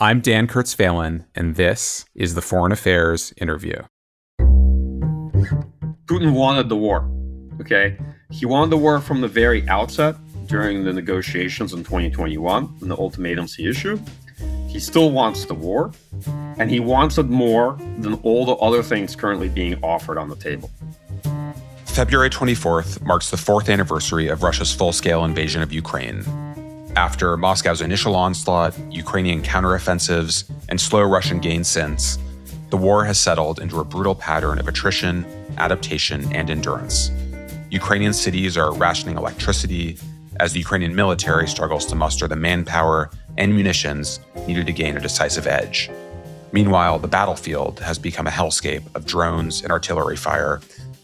I'm Dan Kurtz-Phelan, and this is the Foreign Affairs Interview. Putin wanted the war, okay? He wanted the war from the very outset during the negotiations in 2021 and the ultimatums he issued. He still wants the war, and he wants it more than all the other things currently being offered on the table. February 24th marks the fourth anniversary of Russia's full-scale invasion of Ukraine. After Moscow's initial onslaught, Ukrainian counteroffensives, and slow Russian gains since, the war has settled into a brutal pattern of attrition, adaptation, and endurance. Ukrainian cities are rationing electricity as the Ukrainian military struggles to muster the manpower and munitions needed to gain a decisive edge. Meanwhile, the battlefield has become a hellscape of drones and artillery fire,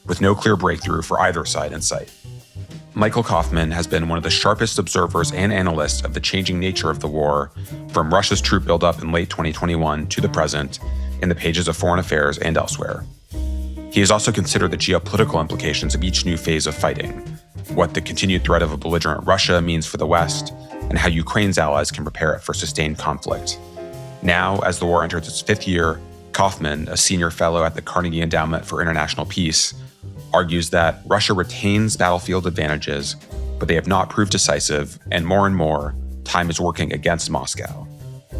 with no clear breakthrough for either side in sight. Michael Kofman has been one of the sharpest observers and analysts of the changing nature of the war, from Russia's troop buildup in late 2021 to the present, in the pages of Foreign Affairs and elsewhere. He has also considered the geopolitical implications of each new phase of fighting, what the continued threat of a belligerent Russia means for the West, and how Ukraine's allies can prepare it for sustained conflict. Now, as the war enters its fifth year, Kofman, a senior fellow at the Carnegie Endowment for International Peace, argues that Russia retains battlefield advantages, but they have not proved decisive, and more, time is working against Moscow.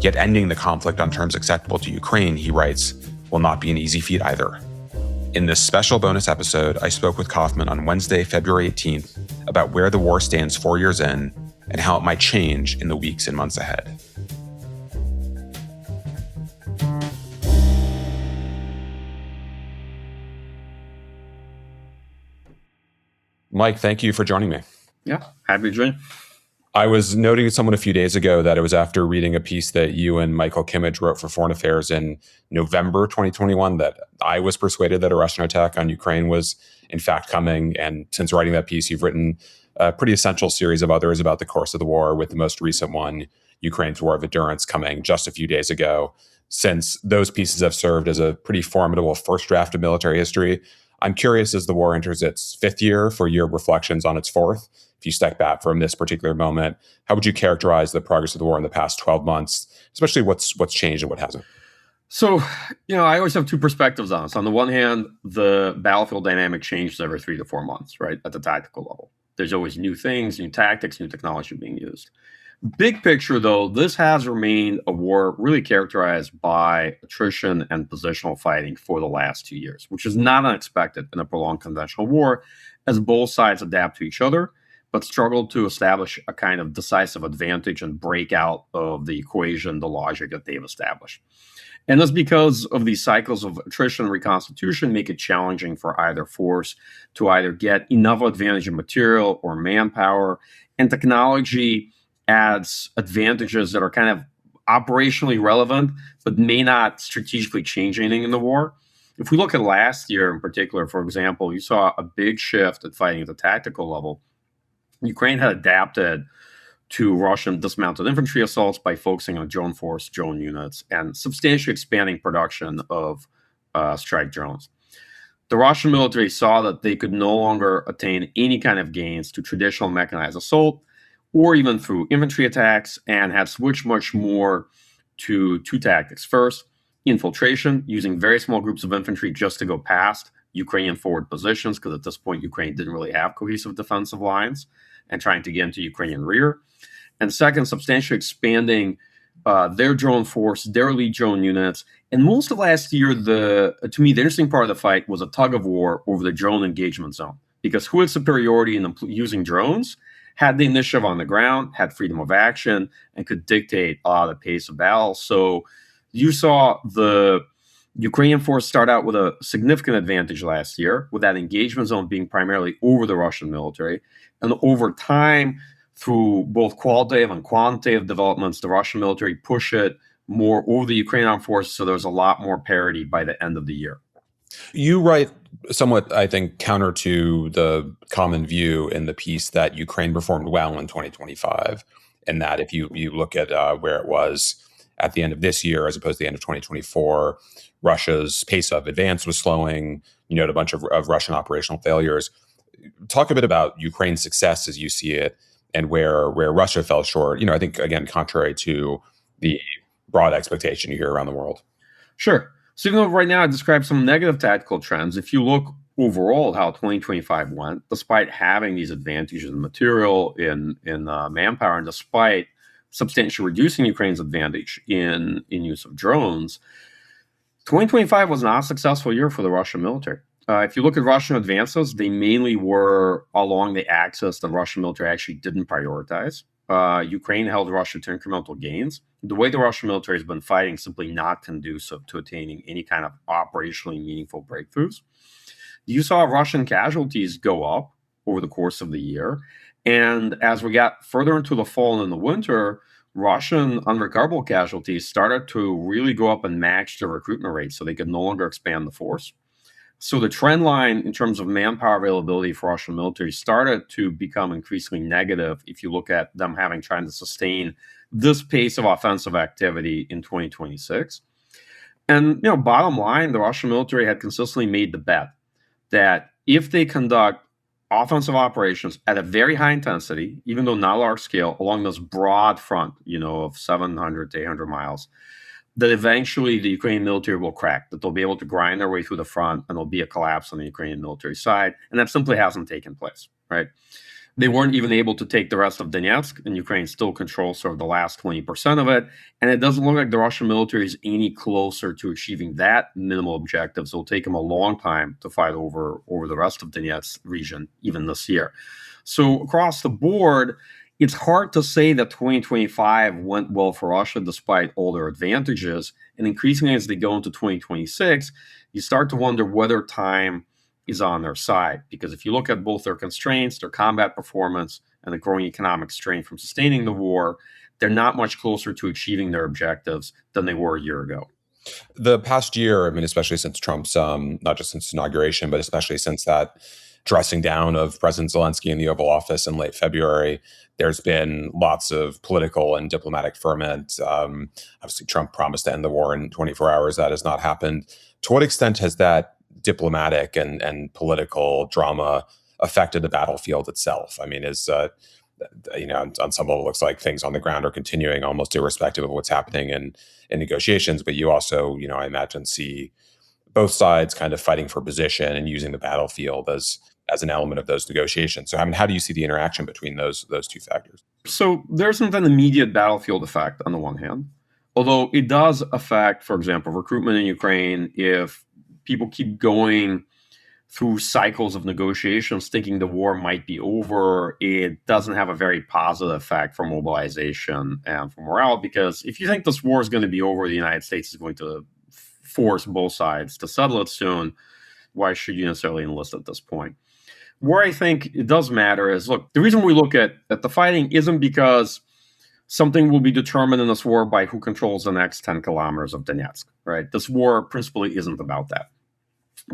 Yet ending the conflict on terms acceptable to Ukraine, he writes, will not be an easy feat either. In this special bonus episode, I spoke with Kofman on Wednesday, February 18th, about where the war stands 4 years in and how it might change in the weeks and months ahead. Mike, thank you for joining me. Yeah, happy to join. I was noting to someone a few days ago that it was after reading a piece that you and Michael Kimmage wrote for Foreign Affairs in November 2021 that I was persuaded that a Russian attack on Ukraine was in fact coming. And since writing that piece, you've written a pretty essential series of others about the course of the war, with the most recent one, Ukraine's War of Endurance, coming just a few days ago. Since those pieces have served as a pretty formidable first draft of military history, I'm curious, as the war enters its fifth year, for your reflections on its fourth. If you step back from this particular moment, how would you characterize the progress of the war in the past 12 months, especially what's changed and what hasn't? So, I always have two perspectives on this. On the one hand, the battlefield dynamic changes every 3 to 4 months, right, at the tactical level. There's always new things, new tactics, new technology being used. Big picture, though, this has remained a war really characterized by attrition and positional fighting for the last 2 years, which is not unexpected in a prolonged conventional war, as both sides adapt to each other, but struggle to establish a kind of decisive advantage and break out of the equation, the logic that they've established. And that's because of these cycles of attrition and reconstitution make it challenging for either force to either get enough advantage in material or manpower, and technology adds advantages that are kind of operationally relevant, but may not strategically change anything in the war. If we look at last year in particular, for example, you saw a big shift at fighting at the tactical level. Ukraine had adapted to Russian dismounted infantry assaults by focusing on drone force, drone units, and substantially expanding production of strike drones. The Russian military saw that they could no longer attain any kind of gains to traditional mechanized assault, or even through infantry attacks, and have switched much more to two tactics. First, infiltration, using very small groups of infantry just to go past Ukrainian forward positions, because at this point, Ukraine didn't really have cohesive defensive lines, and trying to get into Ukrainian rear. And second, substantially expanding their drone force, their elite drone units. And most of last year, to me, the interesting part of the fight was a tug of war over the drone engagement zone, because who had superiority in using drones had the initiative on the ground, had freedom of action, and could dictate the pace of battle. So you saw the Ukrainian force start out with a significant advantage last year, with that engagement zone being primarily over the Russian military. And over time, through both qualitative and quantitative developments, the Russian military push it more over the Ukrainian armed forces, so there's a lot more parity by the end of the year. You write somewhat, I think, counter to the common view in the piece that Ukraine performed well in 2025, and that if you look at where it was at the end of this year as opposed to the end of 2024, Russia's pace of advance was slowing. You note a bunch of Russian operational failures. Talk a bit about Ukraine's success as you see it, and where Russia fell short. I think, again, contrary to the broad expectation you hear around the world? Sure. So even though right now I described some negative tactical trends, if you look overall at how 2025 went, despite having these advantages in material, in manpower, and despite substantially reducing Ukraine's advantage in use of drones, 2025 was not a successful year for the Russian military. If you look at Russian advances, they mainly were along the axis the Russian military actually didn't prioritize. Ukraine held Russia to incremental gains. The way the Russian military has been fighting is simply not conducive to attaining any kind of operationally meaningful breakthroughs. You saw Russian casualties go up over the course of the year. And as we got further into the fall and in the winter, Russian unrecoverable casualties started to really go up and match the recruitment rate, so they could no longer expand the force. So the trend line in terms of manpower availability for Russian military started to become increasingly negative if you look at them having trying to sustain this pace of offensive activity in 2026. And bottom line, the Russian military had consistently made the bet that if they conduct offensive operations at a very high intensity, even though not large scale, along this broad front, of 700 to 800 miles, that eventually the Ukrainian military will crack, that they'll be able to grind their way through the front and there'll be a collapse on the Ukrainian military side. And that simply hasn't taken place, right? They weren't even able to take the rest of Donetsk, and Ukraine still controls sort of the last 20% of it. And it doesn't look like the Russian military is any closer to achieving that minimal objective. So it'll take them a long time to fight over the rest of Donetsk region, even this year. So across the board, it's hard to say that 2025 went well for Russia despite all their advantages. And increasingly, as they go into 2026, you start to wonder whether time is on their side. Because if you look at both their constraints, their combat performance, and the growing economic strain from sustaining the war, they're not much closer to achieving their objectives than they were a year ago. The past year, I mean, especially since Trump's, not just since inauguration, but especially since that dressing down of President Zelensky in the Oval Office in late February, there's been lots of political and diplomatic ferment. Obviously, Trump promised to end the war in 24 hours. That has not happened. To what extent has that diplomatic and political drama affected the battlefield itself? I mean, on some level, it looks like things on the ground are continuing almost irrespective of what's happening in negotiations. But you also, I imagine, see both sides kind of fighting for position and using the battlefield as an element of those negotiations. So, I mean, how do you see the interaction between those two factors? So there's not an immediate battlefield effect on the one hand, although it does affect, for example, recruitment in Ukraine. If people keep going through cycles of negotiations thinking the war might be over, it doesn't have a very positive effect for mobilization and for morale, because if you think this war is going to be over, the United States is going to force both sides to settle it soon, why should you necessarily enlist at this point? Where I think it does matter is, look, the reason we look at the fighting isn't because something will be determined in this war by who controls the next 10 kilometers of Donetsk, right? This war principally isn't about that.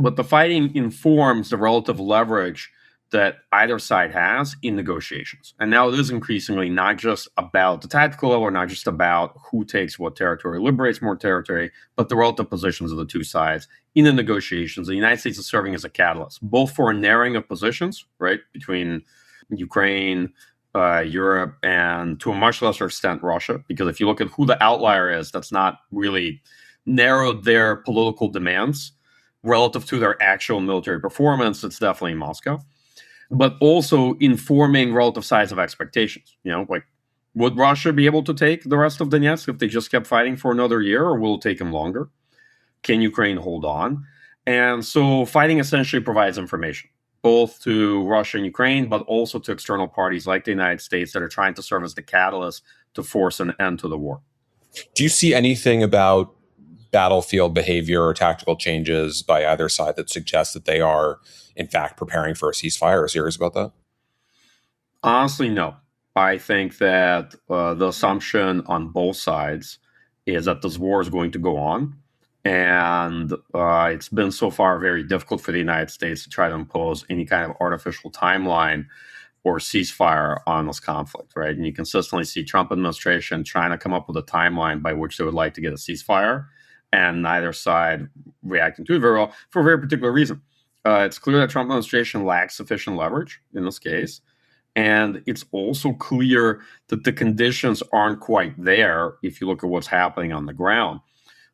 But the fighting informs the relative leverage that either side has in negotiations. And now it is increasingly not just about the tactical level, not just about who takes what territory, liberates more territory, but the relative positions of the two sides in the negotiations. The United States is serving as a catalyst, both for a narrowing of positions, right, between Ukraine, Europe, and to a much lesser extent, Russia. Because if you look at who the outlier is, that's not really narrowed their political demands relative to their actual military performance. It's definitely Moscow. But also informing relative size of expectations. Like, would Russia be able to take the rest of Donetsk if they just kept fighting for another year, or will it take them longer? Can Ukraine hold on? And so fighting essentially provides information, both to Russia and Ukraine, but also to external parties like the United States that are trying to serve as the catalyst to force an end to the war. Do you see anything about battlefield behavior or tactical changes by either side that suggests that they are, in fact, preparing for a ceasefire or serious about that? Honestly, no. I think that the assumption on both sides is that this war is going to go on. And it's been so far very difficult for the United States to try to impose any kind of artificial timeline or ceasefire on this conflict, right? And you consistently see Trump administration trying to come up with a timeline by which they would like to get a ceasefire, and neither side reacting to it very well for a very particular reason. It's clear that Trump administration lacks sufficient leverage in this case. And it's also clear that the conditions aren't quite there if you look at what's happening on the ground.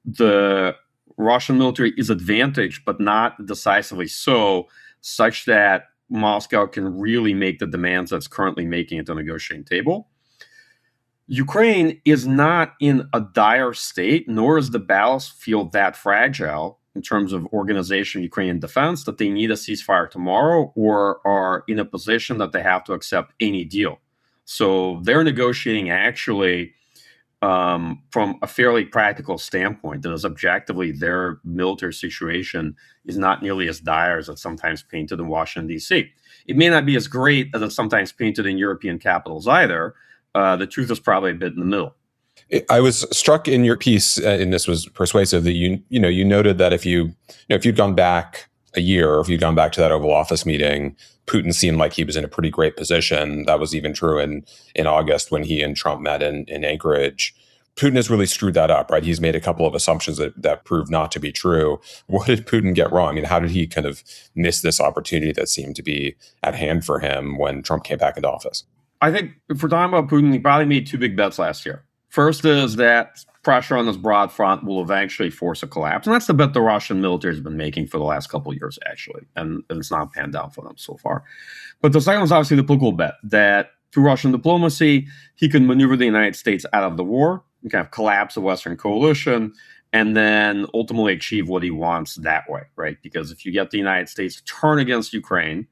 The Russian military is advantaged, but not decisively so, such that Moscow can really make the demands that's currently making at the negotiating table. Ukraine is not in a dire state, nor is the battlefield that fragile in terms of organization of Ukrainian defense that they need a ceasefire tomorrow or are in a position that they have to accept any deal. So they're negotiating actually from a fairly practical standpoint, that is objectively their military situation is not nearly as dire as it's sometimes painted in Washington, D.C. It may not be as great as it's sometimes painted in European capitals either. The truth is probably a bit in the middle. I was struck in your piece, and this was persuasive, that you noted that if you'd gone back a year, or if you'd gone back to that Oval Office meeting, Putin seemed like he was in a pretty great position. That was even true in August when he and Trump met in Anchorage. Putin has really screwed that up, right? He's made a couple of assumptions that proved not to be true. What did Putin get wrong? And how did he kind of miss this opportunity that seemed to be at hand for him when Trump came back into office? I think if we're talking about Putin, he probably made two big bets last year. First is that pressure on this broad front will eventually force a collapse. And that's the bet the Russian military has been making for the last couple of years, actually. And it's not panned out for them so far. But the second is obviously the political bet that through Russian diplomacy, he can maneuver the United States out of the war, kind of collapse the Western coalition, and then ultimately achieve what he wants that way, right? Because if you get the United States to turn against Ukraine,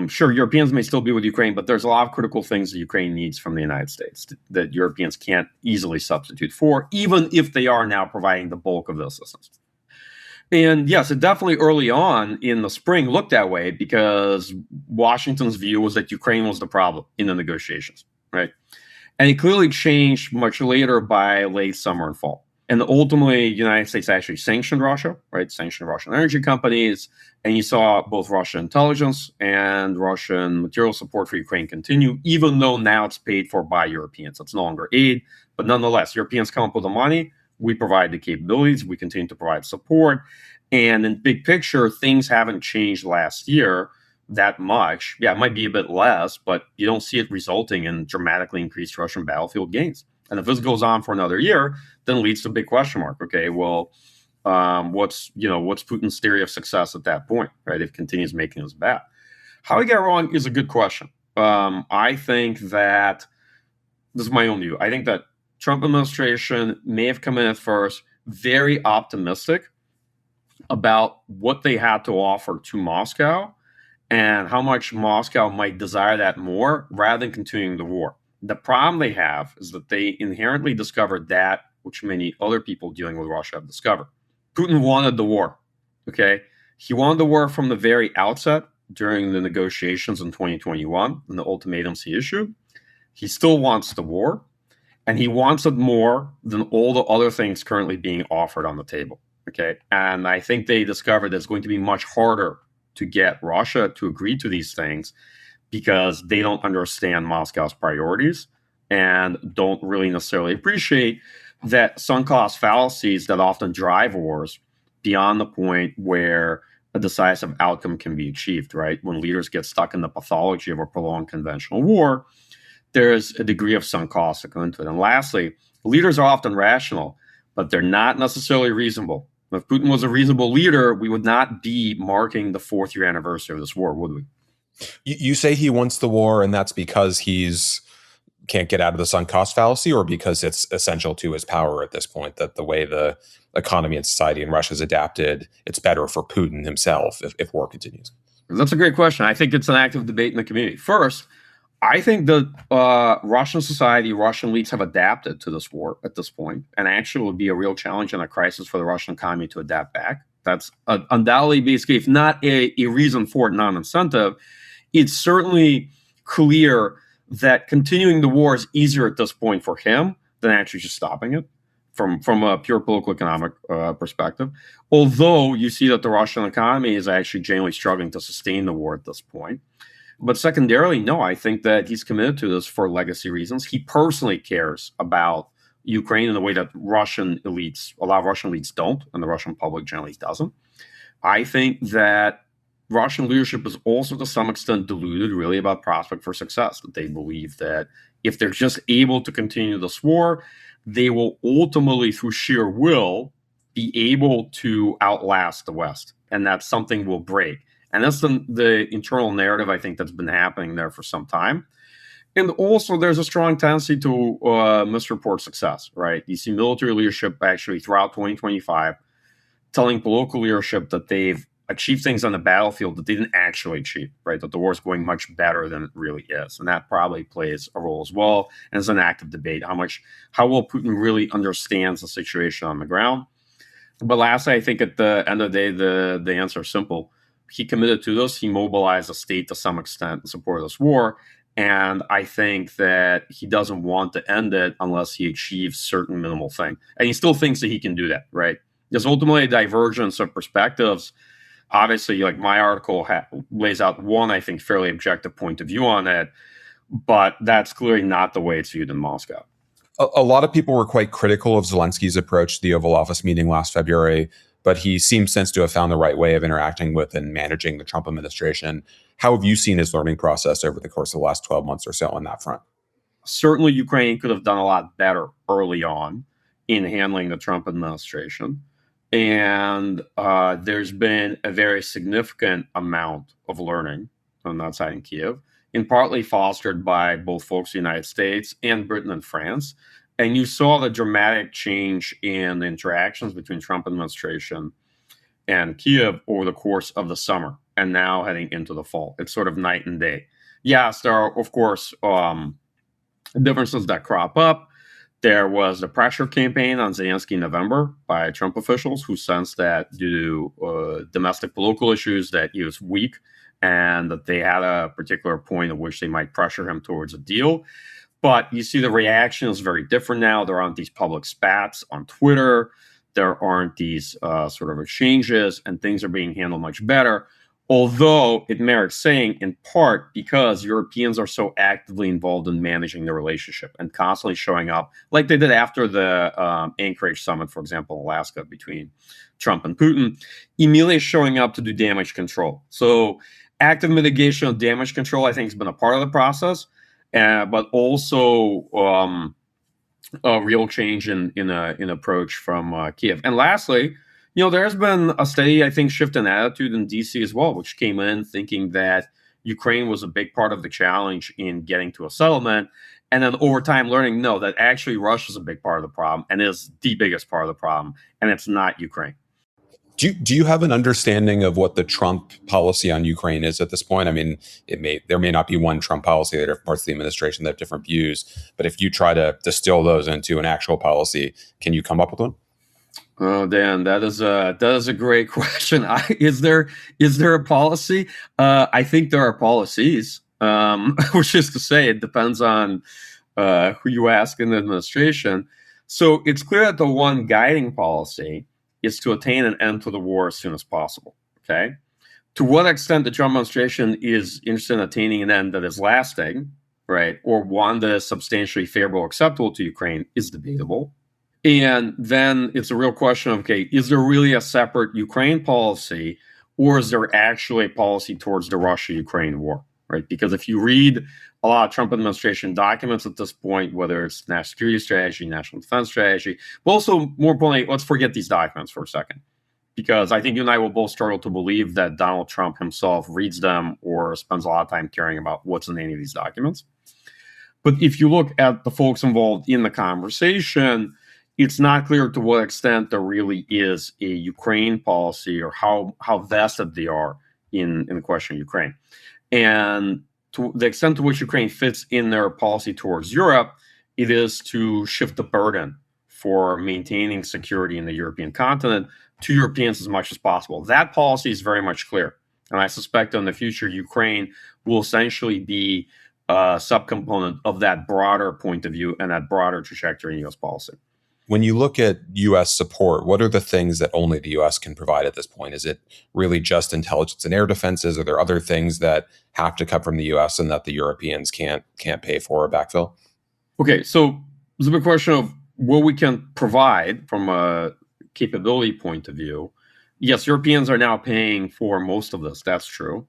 sure, Europeans may still be with Ukraine, but there's a lot of critical things that Ukraine needs from the United States that Europeans can't easily substitute for, even if they are now providing the bulk of the assistance. And yes, it definitely early on in the spring looked that way because Washington's view was that Ukraine was the problem in the negotiations, right? And it clearly changed much later by late summer and fall. And ultimately, the United States actually sanctioned Russia, right? Sanctioned Russian energy companies. And you saw both Russian intelligence and Russian material support for Ukraine continue, even though now it's paid for by Europeans. It's no longer aid. But nonetheless, Europeans come up with the money. We provide the capabilities. We continue to provide support. And in big picture, things haven't changed last year that much. Yeah, it might be a bit less, but you don't see it resulting in dramatically increased Russian battlefield gains. And if this goes on for another year, then it leads to a big question mark. Okay, well, what's Putin's theory of success at that point, right? If he continues making his bet. How he got wrong is a good question. I think that, this is my own view, I think that Trump administration may have come in at first very optimistic about what they had to offer to Moscow and how much Moscow might desire that more rather than continuing the war. The problem they have is that they inherently discovered that which many other people dealing with Russia have discovered. Putin wanted the war, okay? He wanted the war from the very outset during the negotiations in 2021 and the ultimatums he issued. He still wants the war, and he wants it more than all the other things currently being offered on the table, okay? And I think they discovered that it's going to be much harder to get Russia to agree to these things because they don't understand Moscow's priorities and don't really necessarily appreciate that sunk cost fallacies that often drive wars beyond the point where a decisive outcome can be achieved, right? When leaders get stuck in the pathology of a prolonged conventional war, there's a degree of sunk costs that go into it. And lastly, leaders are often rational, but they're not necessarily reasonable. If Putin was a reasonable leader, we would not be marking the 4th year anniversary of this war, would we? You say he wants the war, and that's because he's can't get out of the sunk cost fallacy, or because it's essential to his power at this point, that the way the economy and society in Russia's adapted, it's better for Putin himself if war continues? That's a great question. I think it's an active debate in the community. First, I think that Russian society, Russian elites have adapted to this war at this point, and actually would be a real challenge and a crisis for the Russian economy to adapt back. That's undoubtedly, basically, if not a reason for it, not an incentive. It's certainly clear that continuing the war is easier at this point for him than actually just stopping it from a pure political economic perspective. Although you see that the Russian economy is actually genuinely struggling to sustain the war at this point. But secondarily, no, I think that he's committed to this for legacy reasons. He personally cares about Ukraine in a way that a lot of Russian elites don't, and the Russian public generally doesn't. I think that Russian leadership is also to some extent deluded really about prospect for success, that they believe that if they're just able to continue this war, they will ultimately, through sheer will, be able to outlast the West, and that something will break. And that's the internal narrative, I think, that's been happening there for some time. And also, there's a strong tendency to misreport success, right? You see military leadership actually throughout 2025 telling political leadership that they've achieved things on the battlefield that they didn't actually achieve, right? That the war is going much better than it really is. And that probably plays a role as well. And it's an active debate how well Putin really understands the situation on the ground. But lastly, I think at the end of the day, the answer is simple. He committed to this. He mobilized the state to some extent in support of this war. And I think that he doesn't want to end it unless he achieves certain minimal thing. And he still thinks that he can do that, right? There's ultimately a divergence of perspectives. Obviously, like my article lays out one, I think, fairly objective point of view on it, but that's clearly not the way it's viewed in Moscow. A lot of people were quite critical of Zelensky's approach to the Oval Office meeting last February, but he seems since to have found the right way of interacting with and managing the Trump administration. How have you seen his learning process over the course of the last 12 months or so on that front? Certainly, Ukraine could have done a lot better early on in handling the Trump administration. And there's been a very significant amount of learning on that side in Kiev, and partly fostered by both folks in the United States and Britain and France. And you saw the dramatic change in the interactions between Trump administration and Kiev over the course of the summer and now heading into the fall. It's sort of night and day. Yes, there are, of course, differences that crop up. There was a pressure campaign on Zelensky in November by Trump officials who sensed that due to domestic political issues that he was weak and that they had a particular point at which they might pressure him towards a deal. But you see the reaction is very different now. There aren't these public spats on Twitter. There aren't these sort of exchanges, and things are being handled much better. Although it merits saying, in part, because Europeans are so actively involved in managing the relationship and constantly showing up, like they did after the Anchorage summit, for example, in Alaska, between Trump and Putin, immediately showing up to do damage control. So active mitigation of damage control, I think, has been a part of the process, but also a real change in approach from Kiev. And lastly, there's been a steady, I think, shift in attitude in DC as well, which came in thinking that Ukraine was a big part of the challenge in getting to a settlement. And then over time learning, no, that actually Russia's a big part of the problem and is the biggest part of the problem. And it's not Ukraine. Do you have an understanding of what the Trump policy on Ukraine is at this point? I mean, there may not be one Trump policy. There are parts of the administration that have different views. But if you try to distill those into an actual policy, can you come up with one? Oh, Dan, that is a great question. Is there a policy? I think there are policies, which is to say, it depends on who you ask in the administration. So it's clear that the one guiding policy is to attain an end to the war as soon as possible. Okay, to what extent the Trump administration is interested in attaining an end that is lasting, right, or one that is substantially favorable, or acceptable to Ukraine, is debatable. And then it's a real question of, okay, is there really a separate Ukraine policy, or is there actually a policy towards the Russia-Ukraine war, right? Because if you read a lot of Trump administration documents at this point, whether it's national security strategy, national defense strategy, but also more importantly, let's forget these documents for a second, because I think you and I will both struggle to believe that Donald Trump himself reads them or spends a lot of time caring about what's in any of these documents. But if you look at the folks involved in the conversation, it's not clear to what extent there really is a Ukraine policy or how vested they are in the question of Ukraine. And to the extent to which Ukraine fits in their policy towards Europe, it is to shift the burden for maintaining security in the European continent to Europeans as much as possible. That policy is very much clear. And I suspect in the future, Ukraine will essentially be a subcomponent of that broader point of view and that broader trajectory in U.S. policy. When you look at U.S. support, what are the things that only the U.S. can provide at this point? Is it really just intelligence and air defenses? Are there other things that have to come from the U.S. and that the Europeans can't pay for or backfill? Okay, so there's a big question of what we can provide from a capability point of view. yes, Europeans are now paying for most of this. That's true.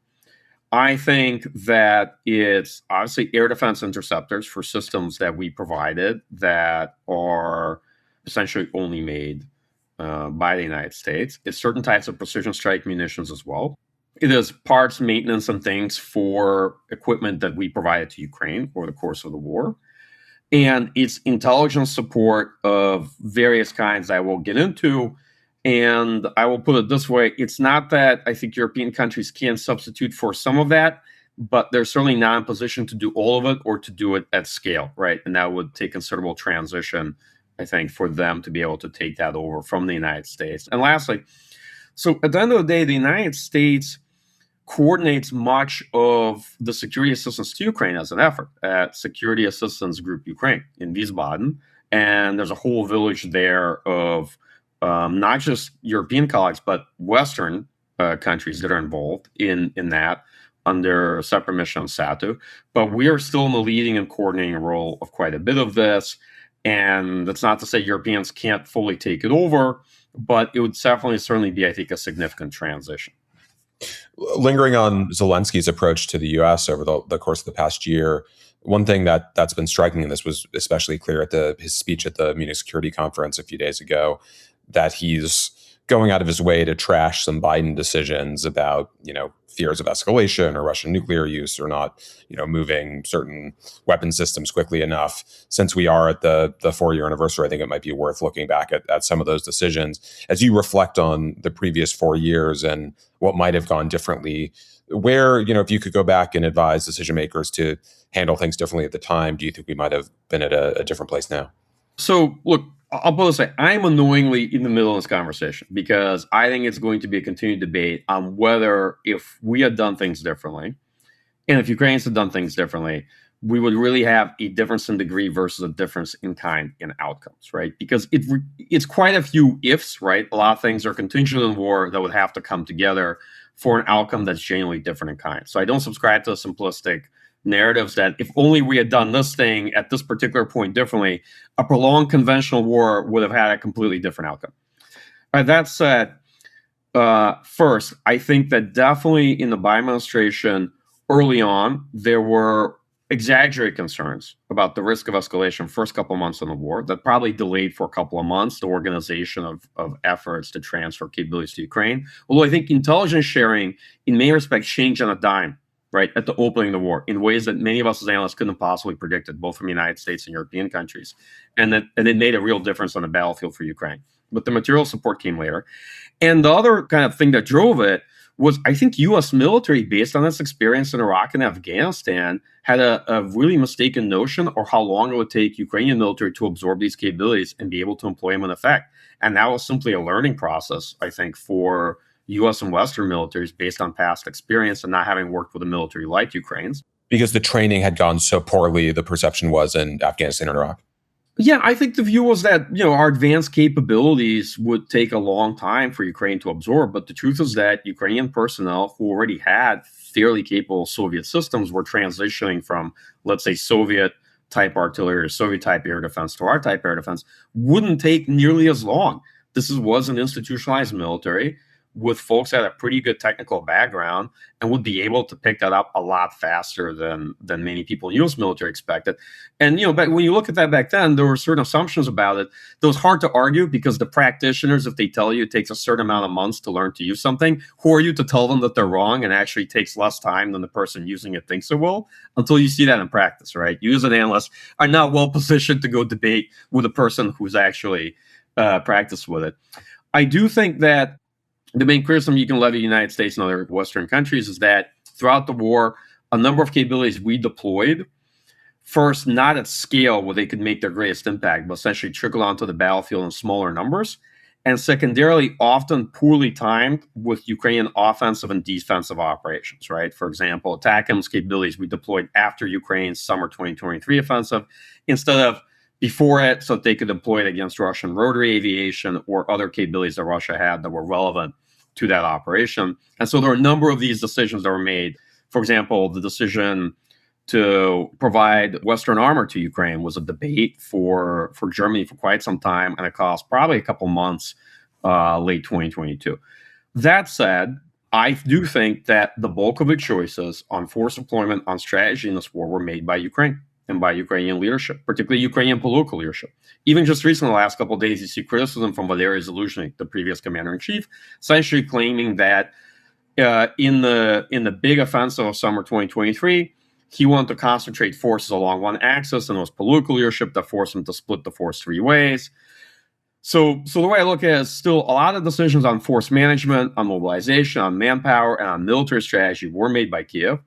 I think that it's obviously air defense interceptors for systems that we provided that are essentially only made by the United States. It's certain types of precision strike munitions as well. It is parts, maintenance, and things for equipment that we provided to Ukraine over the course of the war. And it's intelligence support of various kinds that I will get into. And I will put it this way, it's not that I think European countries can substitute for some of that, but they're certainly not in position to do all of it or to do it at scale, right? And that would take considerable transition, I think, for them to be able to take that over from the United States. And lastly, so at the end of the day, the United States coordinates much of the security assistance to Ukraine as an effort at Security Assistance Group Ukraine in Wiesbaden. And there's a whole village there of not just European colleagues, but Western countries that are involved in that under separate mission on SATU. But we are still in the leading and coordinating role of quite a bit of this. And that's not to say Europeans can't fully take it over, but it would certainly be, I think, a significant transition. Lingering on Zelensky's approach to the U.S. over the course of the past year, one thing that's been striking, and this was especially clear at his speech at the Munich Security Conference a few days ago, that he's going out of his way to trash some Biden decisions about, fears of escalation or Russian nuclear use or not, moving certain weapon systems quickly enough. Since we are at the 4-year anniversary, I think it might be worth looking back at some of those decisions. As you reflect on the previous 4 years and what might have gone differently, where, if you could go back and advise decision makers to handle things differently at the time, do you think we might have been at a different place now? So, look, I'll put it this way. I'm annoyingly in the middle of this conversation because I think it's going to be a continued debate on whether if we had done things differently and if Ukrainians had done things differently, we would really have a difference in degree versus a difference in kind in outcomes, right? Because it's quite a few ifs, right? A lot of things are contingent on war that would have to come together for an outcome that's genuinely different in kind. So I don't subscribe to the simplistic narratives that if only we had done this thing at this particular point differently, a prolonged conventional war would have had a completely different outcome. That said, first, I think that definitely in the Biden administration early on, there were exaggerated concerns about the risk of escalation first couple of months in the war that probably delayed for a couple of months the organization of efforts to transfer capabilities to Ukraine. Although I think intelligence sharing in many respects changed on a dime, right, at the opening of the war in ways that many of us as analysts couldn't have possibly predicted, both from the United States and European countries. And it made a real difference on the battlefield for Ukraine. But the material support came later. And the other kind of thing that drove it was, I think, U.S. military, based on its experience in Iraq and Afghanistan, had a really mistaken notion of how long it would take Ukrainian military to absorb these capabilities and be able to employ them in effect. And that was simply a learning process, I think, for U.S. and Western militaries based on past experience and not having worked with a military like Ukraine's. Because the training had gone so poorly, the perception was in Afghanistan and Iraq. Yeah, I think the view was that, our advanced capabilities would take a long time for Ukraine to absorb. But the truth is that Ukrainian personnel who already had fairly capable Soviet systems were transitioning from, let's say, Soviet type artillery or Soviet type air defense to our type air defense wouldn't take nearly as long. This was an institutionalized military with folks that had a pretty good technical background and would be able to pick that up a lot faster than many people in the U.S. military expected. And, but when you look at that back then, there were certain assumptions about it that was hard to argue because the practitioners, if they tell you it takes a certain amount of months to learn to use something, who are you to tell them that they're wrong and actually takes less time than the person using it thinks it will until you see that in practice, right? You as an analyst are not well positioned to go debate with a person who's actually practiced with it. I do think that the main criticism you can levy the United States and other Western countries is that throughout the war, a number of capabilities we deployed, first, not at scale where they could make their greatest impact, but essentially trickled onto the battlefield in smaller numbers, and secondarily, often poorly timed with Ukrainian offensive and defensive operations, right? For example, ATACMS capabilities we deployed after Ukraine's summer 2023 offensive instead of before it, so that they could deploy it against Russian rotary aviation or other capabilities that Russia had that were relevant to that operation. And so there are a number of these decisions that were made. For example, the decision to provide Western armor to Ukraine was a debate for Germany for quite some time, and it cost probably a couple months, late 2022. That said, I do think that the bulk of the choices on force deployment, on strategy in this war were made by Ukraine and by Ukrainian leadership, particularly Ukrainian political leadership. Even just recently, the last couple of days, you see criticism from Valery Zaluzhny, the previous commander-in-chief, essentially claiming that in the big offensive of summer 2023, he wanted to concentrate forces along one axis, and it was political leadership that forced him to split the force three ways. So the way I look at it is still a lot of decisions on force management, on mobilization, on manpower, and on military strategy were made by Kiev.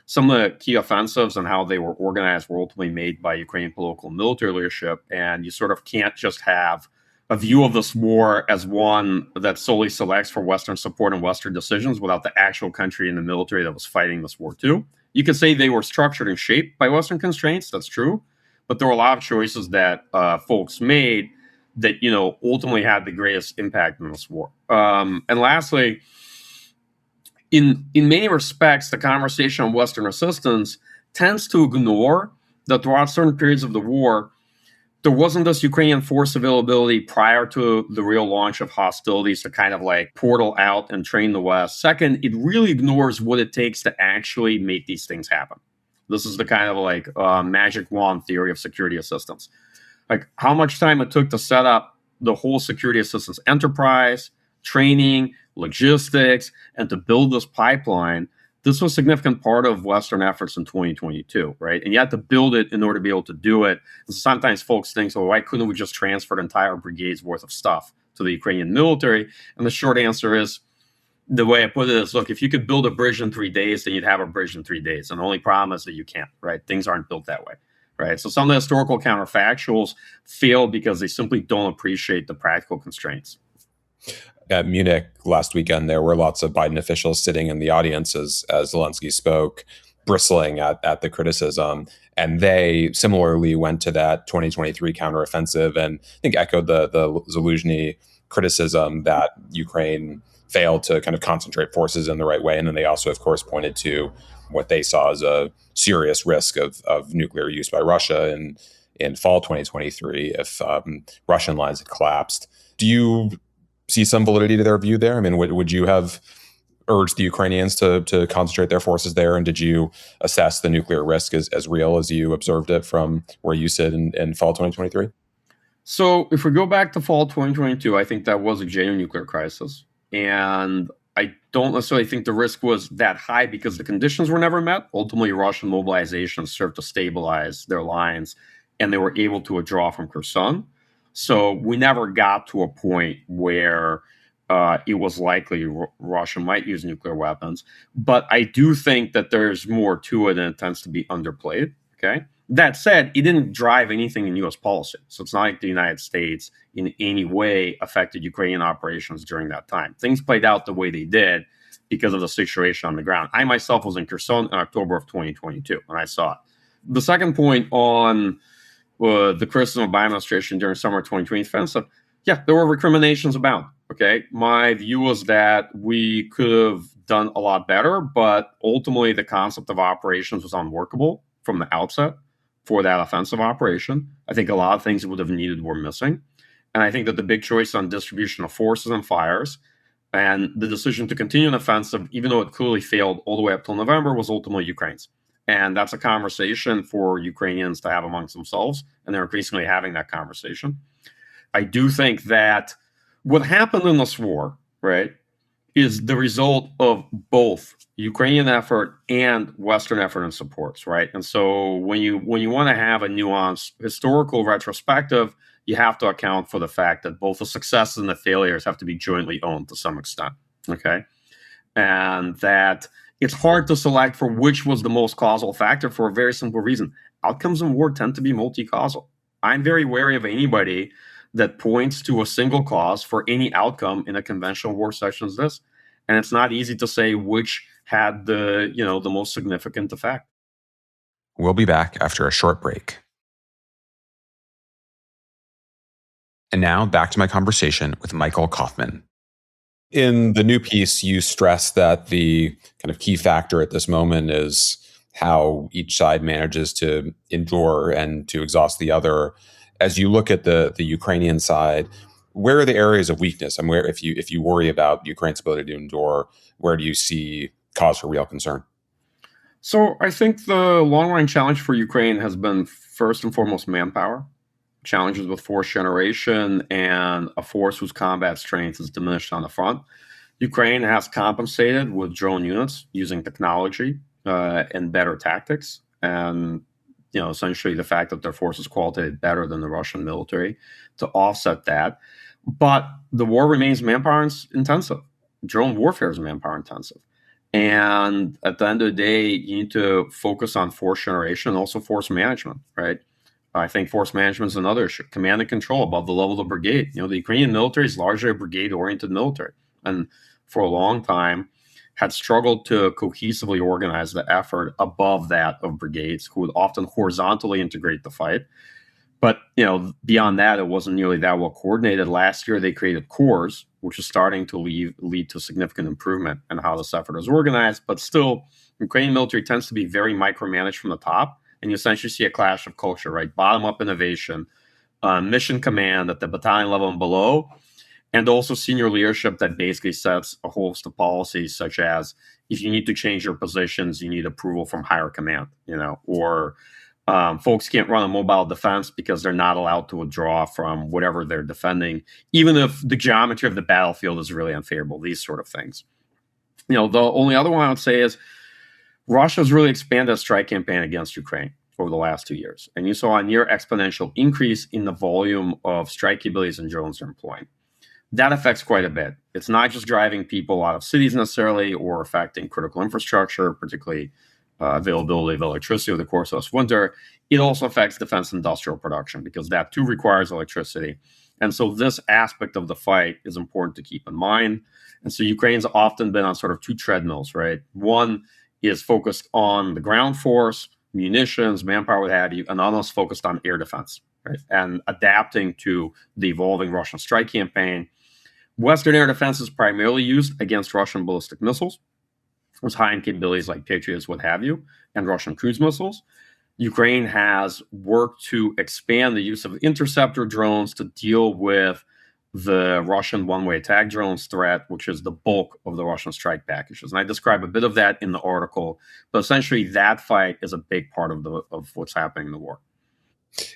Some of the key offensives and how they were organized were ultimately made by Ukrainian political and military leadership. And you sort of can't just have a view of this war as one that solely selects for Western support and Western decisions without the actual country and the military that was fighting this war too. You could say they were structured and shaped by Western constraints. That's true. But there were a lot of choices that folks made that ultimately had the greatest impact in this war. And lastly, in many respects, the conversation on Western assistance tends to ignore that throughout certain periods of the war, there wasn't this Ukrainian force availability prior to the real launch of hostilities to kind of like portal out and train the West. Second, it really ignores what it takes to actually make these things happen. This is the kind of like magic wand theory of security assistance. Like how much time it took to set up the whole security assistance enterprise, training, logistics, and to build this pipeline. This was a significant part of Western efforts in 2022, right? And you had to build it in order to be able to do it. And sometimes folks think, so why couldn't we just transfer an entire brigade's worth of stuff to the Ukrainian military? And the short answer is, the way I put it is, look, if you could build a bridge in 3 days, then you'd have a bridge in 3 days. And the only problem is that you can't, right? Things aren't built that way. Right. So some of the historical counterfactuals fail because they simply don't appreciate the practical constraints. At Munich last weekend, there were lots of Biden officials sitting in the audience as Zelensky spoke, bristling at the criticism. And they similarly went to that 2023 counteroffensive and I think echoed the Zaluzhny criticism that Ukraine failed to kind of concentrate forces in the right way. And then they also, of course, pointed to what they saw as a serious risk of nuclear use by Russia in fall 2023 if Russian lines had collapsed. Do you see some validity to their view there? I mean, would you have urged the Ukrainians to concentrate their forces there? And did you assess the nuclear risk as real as you observed it from where you sit in fall 2023? So if we go back to fall 2022, I think that was a genuine nuclear crisis. And I don't necessarily think the risk was that high because the conditions were never met. Ultimately, Russian mobilization served to stabilize their lines, and they were able to withdraw from Kherson. So we never got to a point where it was likely Russia might use nuclear weapons. But I do think that there's more to it, and it tends to be underplayed. Okay. That said, it didn't drive anything in U.S. policy. So it's not like the United States in any way affected Ukrainian operations during that time. Things played out the way they did because of the situation on the ground. I myself was in Kherson in October of 2022, and I saw it. The second point on the criticism of Biden administration during summer 2020 offensive, yeah, there were recriminations abound. Okay, my view was that we could have done a lot better, but ultimately the concept of operations was unworkable from the outset for that offensive operation. I think a lot of things it would have needed were missing. And I think that the big choice on distribution of forces and fires and the decision to continue an offensive, even though it clearly failed all the way up till November, was ultimately Ukraine's. And that's a conversation for Ukrainians to have amongst themselves. And they're increasingly having that conversation. I do think that what happened in this war, right, is the result of both Ukrainian effort and Western effort and supports, right? And so when you want to have a nuanced historical retrospective, you have to account for the fact that both the successes and the failures have to be jointly owned to some extent, okay? And that it's hard to select for which was the most causal factor for a very simple reason. Outcomes in war tend to be multi-causal. I'm very wary of anybody that points to a single cause for any outcome in a conventional war such as this. And it's not easy to say which had the most significant effect. We'll be back after a short break. And now back to my conversation with Michael Kofman. In the new piece, you stress that the kind of key factor at this moment is how each side manages to endure and to exhaust the other. As you look at the Ukrainian side, Where are the areas of weakness? And where, if you worry about Ukraine's ability to endure, where do you see cause for real concern? So I think the long-range challenge for Ukraine has been first and foremost manpower, challenges with force generation, and a force whose combat strength is diminished on the front. Ukraine has compensated with drone units using technology and better tactics, and essentially the fact that their force is qualitatively better than the Russian military to offset that. But the war remains manpower intensive. Drone warfare is manpower intensive. And at the end of the day, you need to focus on force generation and also force management, right? I think force management is another issue. Command and control above the level of the brigade. The Ukrainian military is largely a brigade-oriented military, and for a long time had struggled to cohesively organize the effort above that of brigades, who would often horizontally integrate the fight. But beyond that, it wasn't nearly that well coordinated. Last year, they created corps, which is starting to lead to significant improvement in how this effort is organized. But still, Ukrainian military tends to be very micromanaged from the top, and you essentially see a clash of culture, right? Bottom-up innovation, mission command at the battalion level and below, and also senior leadership that basically sets a host of policies, such as if you need to change your positions, you need approval from higher command, or folks can't run a mobile defense because they're not allowed to withdraw from whatever they're defending, even if the geometry of the battlefield is really unfavorable, these sort of things. The only other one I would say is Russia's really expanded a strike campaign against Ukraine over the last 2 years. And you saw a near exponential increase in the volume of strike capabilities and drones they're employing. That affects quite a bit. It's not just driving people out of cities necessarily or affecting critical infrastructure, particularly availability of electricity over the course of this winter. It also affects defense industrial production because that too requires electricity. And so this aspect of the fight is important to keep in mind. And so Ukraine's often been on sort of two treadmills, right? One is focused on the ground force, munitions, manpower, what have you, and others focused on air defense, right? And adapting to the evolving Russian strike campaign. Western air defense is primarily used against Russian ballistic missiles, with high-end capabilities like Patriots, what have you, and Russian cruise missiles. Ukraine has worked to expand the use of interceptor drones to deal with the Russian one-way attack drones threat, which is the bulk of the Russian strike packages. And I describe a bit of that in the article, but essentially that fight is a big part of what's happening in the war.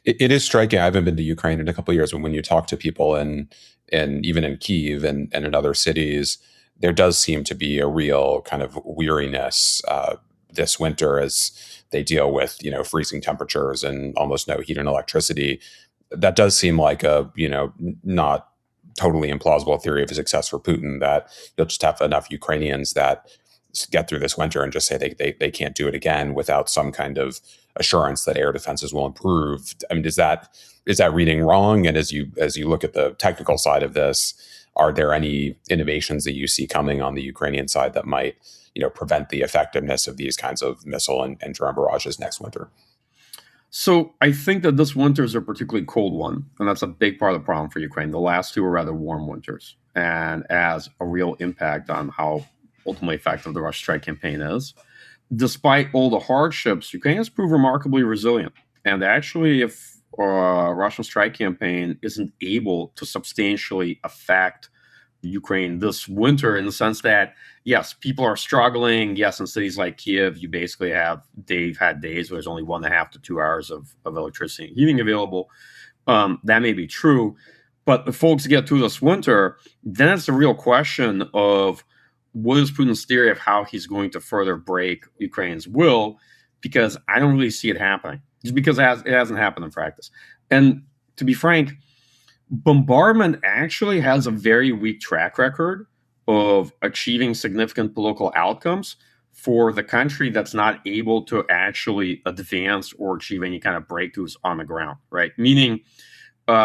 It is striking. I haven't been to Ukraine in a couple of years, but when you talk to people and even in Kyiv and in other cities, there does seem to be a real kind of weariness this winter as they deal with freezing temperatures and almost no heat and electricity. That does seem like a not totally implausible theory of success for Putin, that you'll just have enough Ukrainians that get through this winter and just say they can't do it again without some kind of assurance that air defenses will improve. I mean, is that reading wrong? And as you look at the technical side of this, are there any innovations that you see coming on the Ukrainian side that might prevent the effectiveness of these kinds of missile and drone barrages next winter? So I think that this winter is a particularly cold one, and that's a big part of the problem for Ukraine. The last two were rather warm winters, and has a real impact on how ultimately effective the Russian strike campaign is. Despite all the hardships, Ukraine has proved remarkably resilient. And actually, if Russian strike campaign isn't able to substantially affect Ukraine this winter, in the sense that, yes, people are struggling. Yes, in cities like Kiev, you basically they've had days where there's only 1.5 to 2 hours of electricity and heating available. That may be true. But if folks get through this winter, then it's a real question of what is Putin's theory of how he's going to further break Ukraine's will, because I don't really see it happening, just because it hasn't happened in practice. And to be frank, bombardment actually has a very weak track record of achieving significant political outcomes for the country that's not able to actually advance or achieve any kind of breakthroughs on the ground, right? Meaning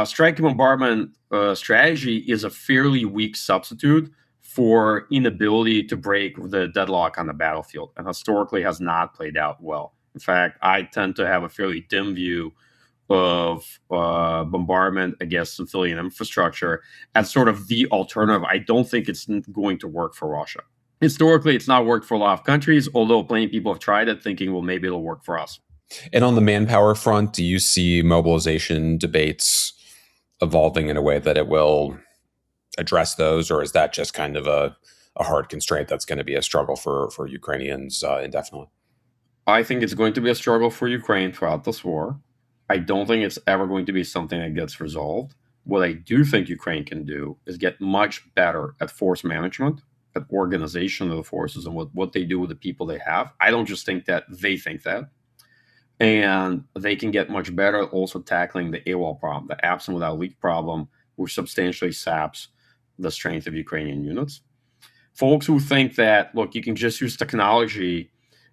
strike and bombardment strategy is a fairly weak substitute for inability to break the deadlock on the battlefield, and historically has not played out well. In fact, I tend to have a fairly dim view of bombardment against civilian infrastructure as sort of the alternative. I don't think it's going to work for Russia. Historically, it's not worked for a lot of countries, although plenty of people have tried it thinking, well, maybe it'll work for us. And on the manpower front, do you see mobilization debates evolving in a way that it will address those, or is that just kind of a hard constraint that's going to be a struggle for Ukrainians indefinitely? I think it's going to be a struggle for Ukraine throughout this war. I don't think it's ever going to be something that gets resolved. What I do think Ukraine can do is get much better at force management, at organization of the forces, and what they do with the people they have. I don't just think that, they think that. And they can get much better at also tackling the AWOL problem, the absent without leak problem, which substantially saps the strength of Ukrainian units. Folks who think that, look, you can just use technology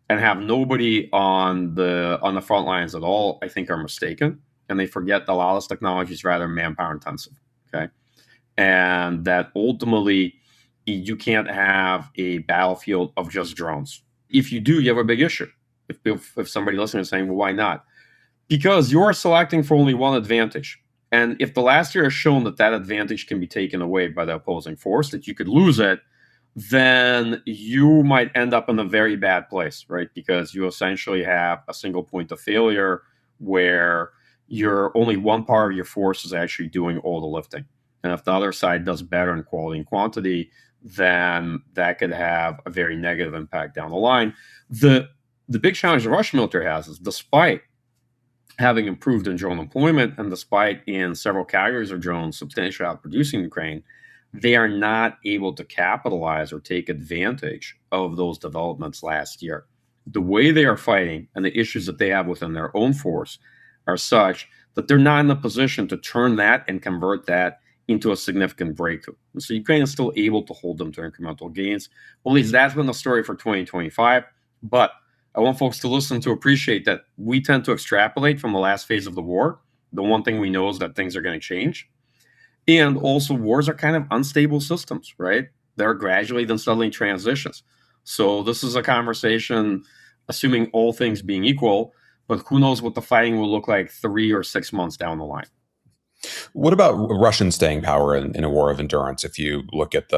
and have nobody on the front lines at all, I think are mistaken. And they forget that a lot of this technology is rather manpower intensive. Okay. And that ultimately you can't have a battlefield of just drones. If you do, you have a big issue. If somebody listening is saying, well, why not? Because you're selecting for only one advantage. And if the last year has shown that that advantage can be taken away by the opposing force, that you could lose it, then you might end up in a very bad place, right? Because you essentially have a single point of failure where only one part of your force is actually doing all the lifting. And if the other side does better in quality and quantity, then that could have a very negative impact down the line. The big challenge the Russian military has is, despite having improved in drone employment and despite in several categories of drones substantially outproducing Ukraine, they are not able to capitalize or take advantage of those developments last year. The way they are fighting and the issues that they have within their own force are such that they're not in a position to turn that and convert that into a significant breakthrough. And so Ukraine is still able to hold them to incremental gains. Well, at least that's been the story for 2025. But I want folks to listen to appreciate that we tend to extrapolate from the last phase of the war. The one thing we know is that things are going to change. And also, wars are kind of unstable systems, right? They're gradually, then suddenly transitions. So this is a conversation, assuming all things being equal, but who knows what the fighting will look like 3 or 6 months down the line. What about Russian staying power in a war of endurance? If you look at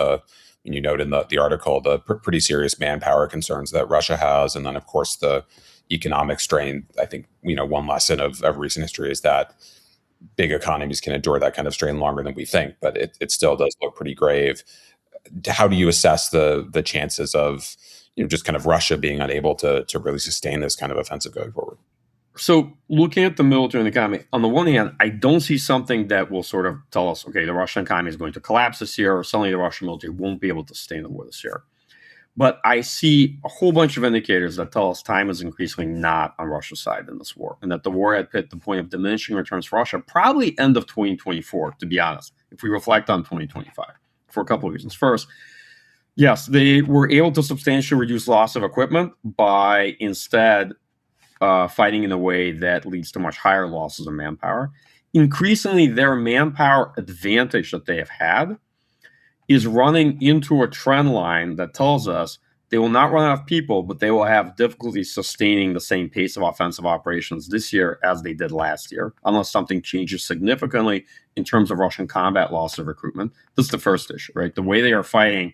you note in the article, the pretty serious manpower concerns that Russia has, and then of course the economic strain. I think, one lesson of recent history is that big economies can endure that kind of strain longer than we think, but it still does look pretty grave. How do you assess the chances of just kind of Russia being unable to really sustain this kind of offensive going forward? So looking at the military and the economy, on the one hand, I don't see something that will sort of tell us, okay, the Russian economy is going to collapse this year, or suddenly the Russian military won't be able to sustain the war this year. But I see a whole bunch of indicators that tell us time is increasingly not on Russia's side in this war, and that the war had hit the point of diminishing returns for Russia probably end of 2024, to be honest, if we reflect on 2025, for a couple of reasons. First, yes, they were able to substantially reduce loss of equipment by instead fighting in a way that leads to much higher losses of manpower. Increasingly, their manpower advantage that they have had is running into a trend line that tells us they will not run out of people, but they will have difficulty sustaining the same pace of offensive operations this year as they did last year, unless something changes significantly in terms of Russian combat loss of recruitment. This is the first issue, right? The way they are fighting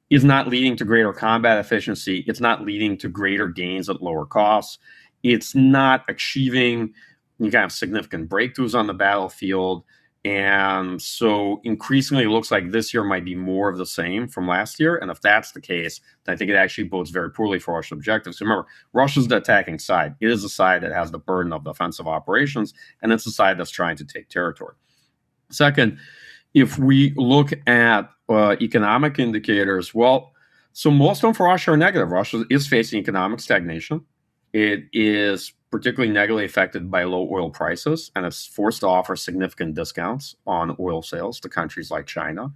is not leading to greater combat efficiency. It's not leading to greater gains at lower costs. It's not achieving kind of significant breakthroughs on the battlefield. And so increasingly, it looks like this year might be more of the same from last year. And if that's the case, then I think it actually bodes very poorly for Russian objectives. So remember, Russia's the attacking side. It is the side that has the burden of the offensive operations, and it's the side that's trying to take territory. Second, if we look at economic indicators, well, so most of them for Russia are negative. Russia is facing economic stagnation. It is particularly negatively affected by low oil prices, and it's forced to offer significant discounts on oil sales to countries like China.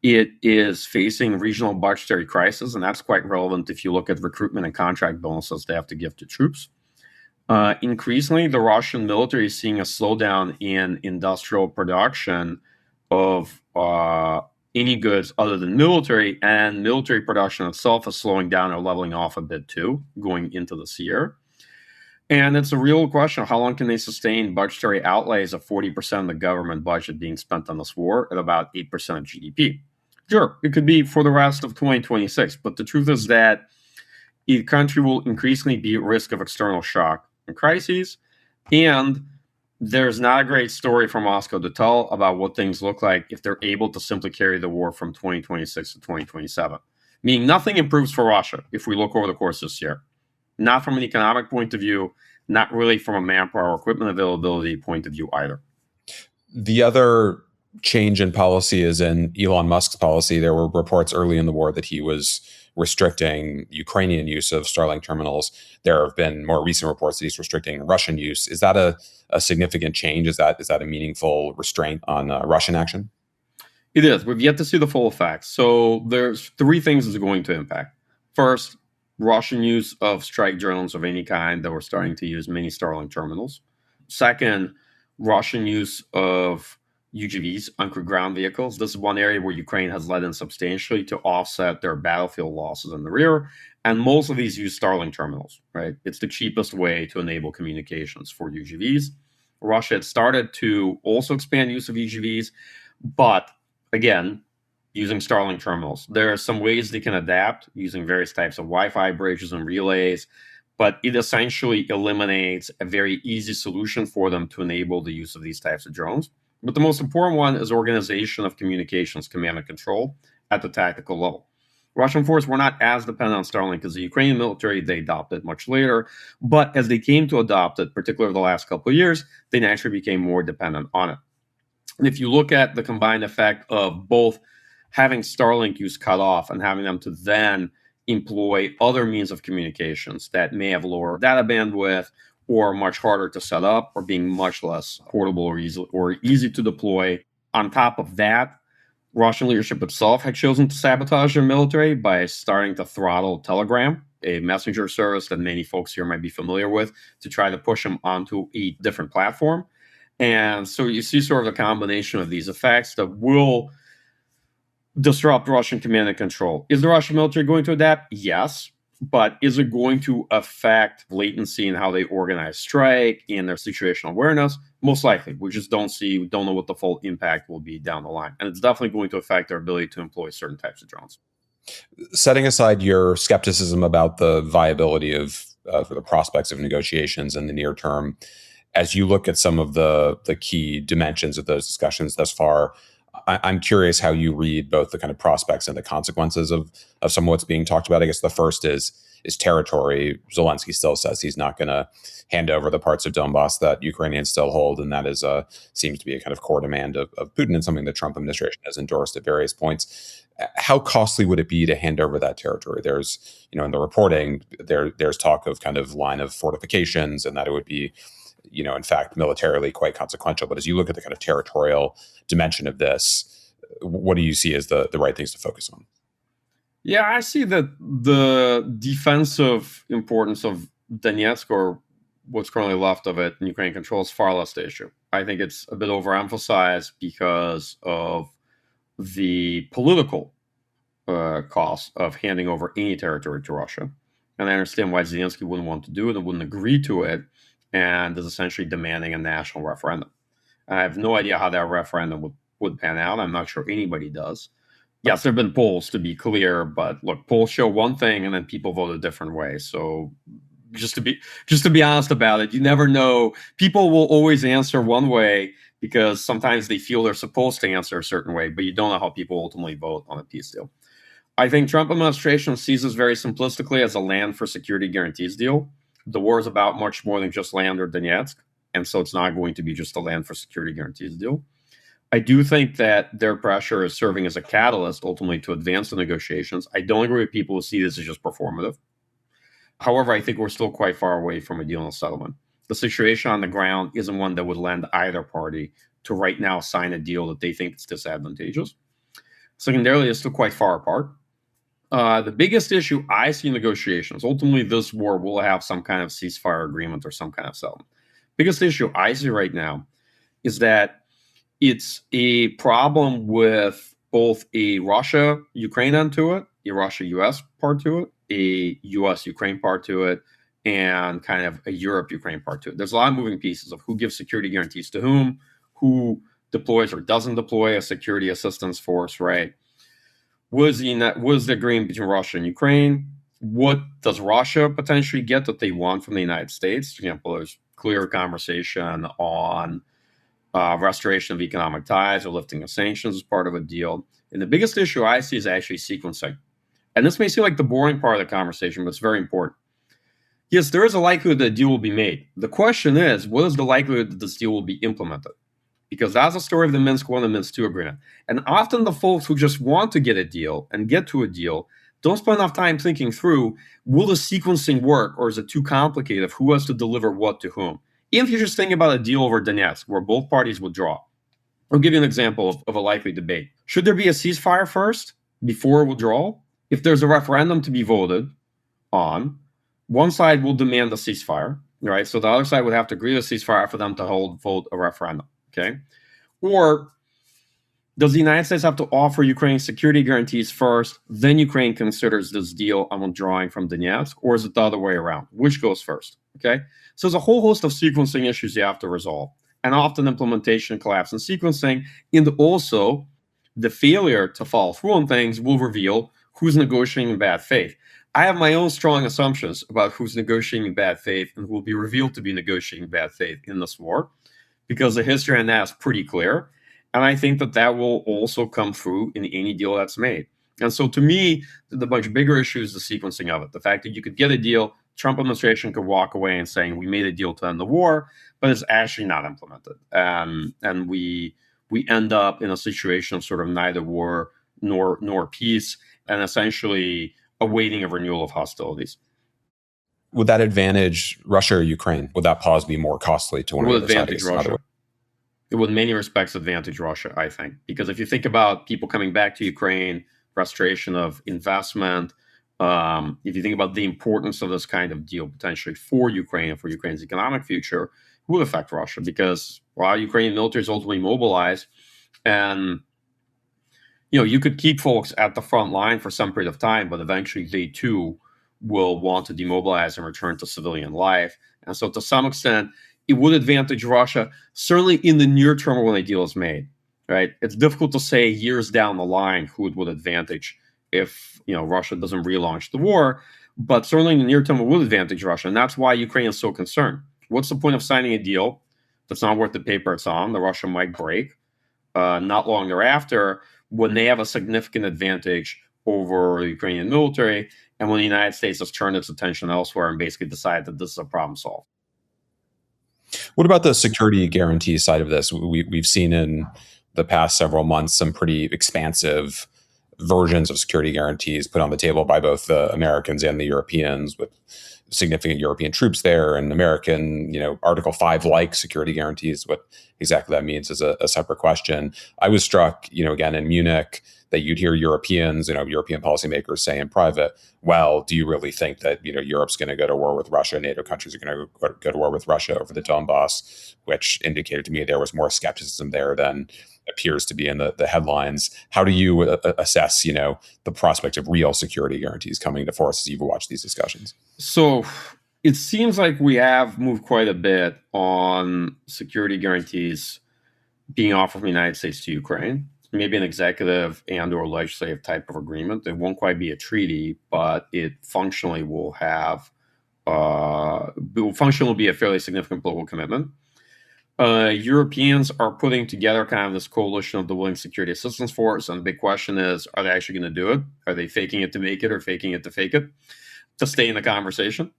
It is facing regional budgetary crisis, and that's quite relevant if you look at recruitment and contract bonuses they have to give to troops. Increasingly, the Russian military is seeing a slowdown in industrial production of any goods other than military, and military production itself is slowing down or leveling off a bit too, going into this year. And it's a real question of how long can they sustain budgetary outlays of 40% of the government budget being spent on this war at about 8% of GDP. Sure, it could be for the rest of 2026, but the truth is that the country will increasingly be at risk of external shock and crises, and There's not a great story for Moscow to tell about what things look like if they're able to simply carry the war from 2026 to 2027. Meaning nothing improves for Russia if we look over the course of this year. Not from an economic point of view, not really from a manpower or equipment availability point of view either. The other change in policy is in Elon Musk's policy. There were reports early in the war that he was restricting Ukrainian use of Starlink terminals. There have been more recent reports that he's restricting Russian use. Is that a significant change? Is that a meaningful restraint on Russian action? It is. We've yet to see the full effects. So there's three things it's going to impact. First, Russian use of strike drones of any kind that were starting to use mini Starlink terminals. Second, Russian use of UGVs, uncrewed ground vehicles. This is one area where Ukraine has led in substantially to offset their battlefield losses in the rear. And most of these use Starlink terminals, right? It's the cheapest way to enable communications for UGVs. Russia had started to also expand use of UGVs, but again, using Starlink terminals. There are some ways they can adapt using various types of Wi-Fi bridges and relays, but it essentially eliminates a very easy solution for them to enable the use of these types of drones. But the most important one is organization of communications, command and control at the tactical level. Russian forces were not as dependent on Starlink as the Ukrainian military. They adopted much later. But as they came to adopt it, particularly the last couple of years, they naturally became more dependent on it. And if you look at the combined effect of both having Starlink use cut off and having them to then employ other means of communications that may have lower data bandwidth or much harder to set up or being much less portable or easy to deploy. On top of that, Russian leadership itself had chosen to sabotage their military by starting to throttle Telegram, a messenger service that many folks here might be familiar with, to try to push them onto a different platform. And so you see sort of a combination of these effects that will disrupt Russian command and control. Is the Russian military going to adapt? Yes. But is it going to affect latency in how they organize strike and their situational awareness? Most likely. We just don't know what the full impact will be down the line. And it's definitely going to affect their ability to employ certain types of drones. Setting aside your skepticism about the viability of the prospects of negotiations in the near term, as you look at some of the key dimensions of those discussions thus far, I'm curious how you read both the kind of prospects and the consequences of some of what's being talked about. I guess the first is territory. Zelensky still says he's not going to hand over the parts of Donbass that Ukrainians still hold, and that is seems to be a kind of core demand of Putin and something the Trump administration has endorsed at various points. How costly would it be to hand over that territory? There's, in the reporting, there's talk of kind of line of fortifications and that it would be, in fact, militarily quite consequential. But as you look at the kind of territorial dimension of this, what do you see as the right things to focus on? Yeah, I see that the defensive importance of Donetsk, or what's currently left of it in Ukrainian control, is far less the issue. I think it's a bit overemphasized because of the political cost of handing over any territory to Russia. And I understand why Zelensky wouldn't want to do it and wouldn't agree to it, and is essentially demanding a national referendum. I have no idea how that referendum would pan out. I'm not sure anybody does. Yes, there have been polls, to be clear, but look, polls show one thing and then people vote a different way. So just to be honest about it, you never know. People will always answer one way because sometimes they feel they're supposed to answer a certain way, but you don't know how people ultimately vote on a peace deal. I think Trump administration sees this very simplistically as a land for security guarantees deal. The war is about much more than just land or Donetsk, and so it's not going to be just a land for security guarantees deal. I do think that their pressure is serving as a catalyst ultimately to advance the negotiations. I don't agree with people who see this as just performative. However, I think we're still quite far away from a deal and a settlement. The situation on the ground isn't one that would lend either party to right now sign a deal that they think is disadvantageous. Secondarily, it's still quite far apart. The biggest issue I see in negotiations, ultimately this war will have some kind of ceasefire agreement or some kind of settlement. Biggest issue I see right now is that it's a problem with both a Russia-Ukraine end to it, a Russia-US part to it, a US-Ukraine part to it, and kind of a Europe-Ukraine part to it. There's a lot of moving pieces of who gives security guarantees to whom, who deploys or doesn't deploy a security assistance force, right? What is the agreement between Russia and Ukraine? What does Russia potentially get that they want from the United States? For example, there's clear conversation on restoration of economic ties or lifting of sanctions as part of a deal. And the biggest issue I see is actually sequencing. And this may seem like the boring part of the conversation, but it's very important. Yes, there is a likelihood that a deal will be made. The question is, what is the likelihood that this deal will be implemented? Because that's the story of the Minsk I and Minsk II agreement. And often the folks who just want to get a deal and get to a deal don't spend enough time thinking through, will the sequencing work, or is it too complicated? Who has to deliver what to whom? Even if you're just thinking about a deal over Donetsk, where both parties withdraw. I'll give you an example of a likely debate. Should there be a ceasefire first before withdrawal? If there's a referendum to be voted on, one side will demand a ceasefire, right? So the other side would have to agree to a ceasefire for them to vote a referendum, okay? Or does the United States have to offer Ukraine security guarantees first, then Ukraine considers this deal on withdrawing from Donetsk, or is it the other way around? Which goes first, okay? So there's a whole host of sequencing issues you have to resolve, and often implementation collapse and sequencing, and also the failure to follow through on things will reveal who's negotiating in bad faith. I have my own strong assumptions about who's negotiating in bad faith and who will be revealed to be negotiating in bad faith in this war, because the history on that is pretty clear. And I think that that will also come through in any deal that's made. And so to me, the much bigger issue is the sequencing of it. The fact that you could get a deal, Trump administration could walk away and saying, we made a deal to end the war, but it's actually not implemented. And we end up in a situation of sort of neither war nor peace, and essentially awaiting a renewal of hostilities. Would that advantage Russia or Ukraine? Would that pause be more costly to one of the advantage Russia. It would in many respects advantage Russia, I think, because if you think about people coming back to Ukraine, restoration of investment, if you think about the importance of this kind of deal potentially for Ukraine and for Ukraine's economic future, it would affect Russia because while Ukrainian military is ultimately mobilized, and you could keep folks at the front line for some period of time, but eventually they too will want to demobilize and return to civilian life. And so to some extent, it would advantage Russia, certainly in the near term when a deal is made, right? It's difficult to say years down the line who it would advantage if Russia doesn't relaunch the war, but certainly in the near term it would advantage Russia. And that's why Ukraine is so concerned. What's the point of signing a deal that's not worth the paper it's on, that Russia might break not long thereafter, when they have a significant advantage over the Ukrainian military, and when the United States has turned its attention elsewhere and basically decided that this is a problem solved. What about the security guarantee side of this? We've seen in the past several months some pretty expansive versions of security guarantees put on the table by both the Americans and the Europeans, with significant European troops there, and American, Article 5-like security guarantees. What exactly that means is a separate question. I was struck, again, in Munich, that you'd hear Europeans, European policymakers say in private, well, do you really think that, Europe's going to go to war with Russia? NATO countries are going to go to war with Russia over the Donbass, which indicated to me there was more skepticism there than appears to be in the headlines. How do you assess, the prospect of real security guarantees coming to force as you've watched these discussions? So it seems like we have moved quite a bit on security guarantees being offered from the United States to Ukraine. Maybe an executive and or legislative type of agreement. It won't quite be a treaty, but it functionally will have, will be a fairly significant political commitment. Europeans are putting together kind of this coalition of the willing security assistance force, and the big question is, are they actually going to do it? Are they faking it to make it or faking it to fake it to stay in the conversation?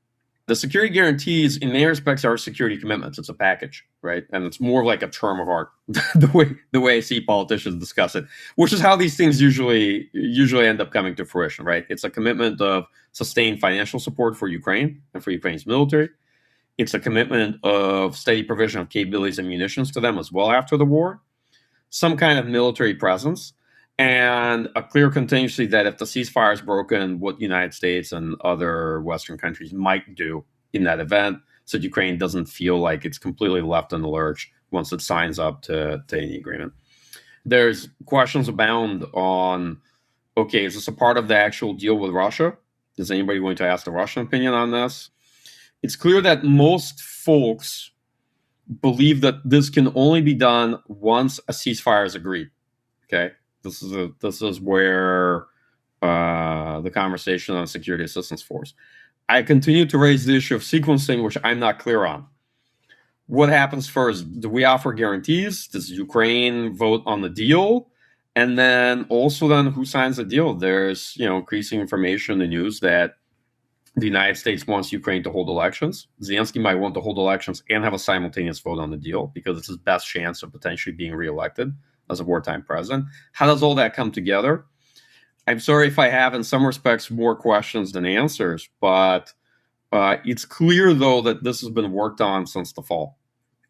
The security guarantees, in many respects, are security commitments. It's a package, right? And it's more like a term of art, the way I see politicians discuss it, which is how these things usually end up coming to fruition, right? It's a commitment of sustained financial support for Ukraine and for Ukraine's military. It's a commitment of steady provision of capabilities and munitions to them as well after the war, some kind of military presence, and a clear contingency that if the ceasefire is broken, what the United States and other Western countries might do in that event, so that Ukraine doesn't feel like it's completely left in the lurch once it signs up to any agreement. There's questions abound on, okay, is this a part of the actual deal with Russia? Is anybody going to ask the Russian opinion on this? It's clear that most folks believe that this can only be done once a ceasefire is agreed. Okay, this is where the conversation on security assistance force. I continue to raise the issue of sequencing, which I'm not clear on. what happens first? Do we offer guarantees? Does Ukraine vote on the deal? And then also then who signs the deal? There's increasing information in the news that the United States wants Ukraine to hold elections. Zelensky might want to hold elections and have a simultaneous vote on the deal because it's his best chance of potentially being reelected as a wartime president. How does all that come together? I'm sorry if I have, in some respects, more questions than answers, but it's clear, though, that this has been worked on since the fall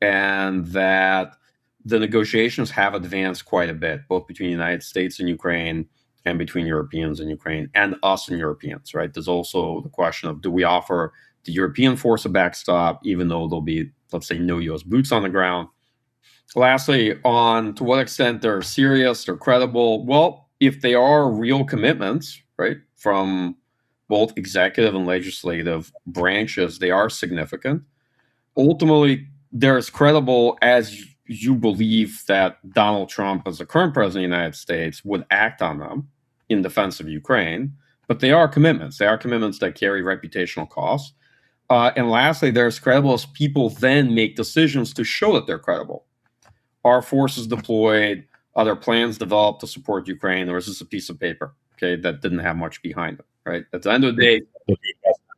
and that the negotiations have advanced quite a bit, both between the United States and Ukraine and between Europeans and Ukraine and us and Europeans, right? There's also the question of, do we offer the European force a backstop, even though there'll be, let's say, no U.S. boots on the ground? Lastly, on to what extent they're serious, they're credible. Well, if they are real commitments, right, from both executive and legislative branches, they are significant. Ultimately, they're as credible as you believe that Donald Trump, as the current president of the United States, would act on them in defense of Ukraine. But they are commitments. They are commitments that carry reputational costs. And lastly, they're as credible as people then make decisions to show that they're credible. Are forces deployed? Are there plans developed to support Ukraine? Or is this a piece of paper, okay, that didn't have much behind it, right? At the end of the day,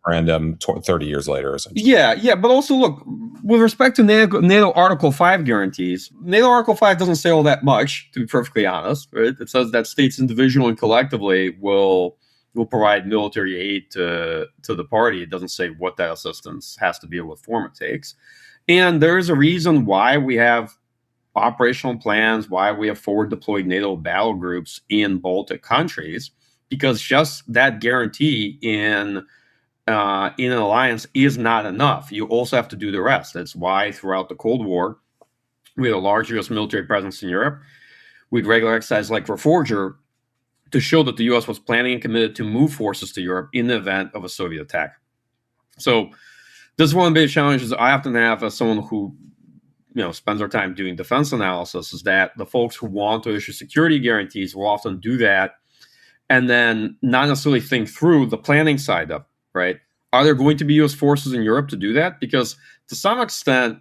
memorandum 30 years later, essentially. Yeah. But also, look, with respect to NATO Article 5 guarantees, NATO Article 5 doesn't say all that much, to be perfectly honest, right? It says that states individually and collectively will provide military aid to the party. It doesn't say what that assistance has to be or what form it takes. And there is a reason why we have operational plans, why we have forward deployed NATO battle groups in Baltic countries, because just that guarantee in an alliance is not enough. You also have to do the rest. That's why throughout the Cold War, we had a large U.S. military presence in Europe. We'd regular exercises like Reforger to show that the U.S. was planning and committed to move forces to Europe in the event of a Soviet attack. So this is one of the big challenges I often have as someone who spends their time doing defense analysis, is that the folks who want to issue security guarantees will often do that and then not necessarily think through the planning side of it, right? Are there going to be U.S. forces in Europe to do that? Because to some extent,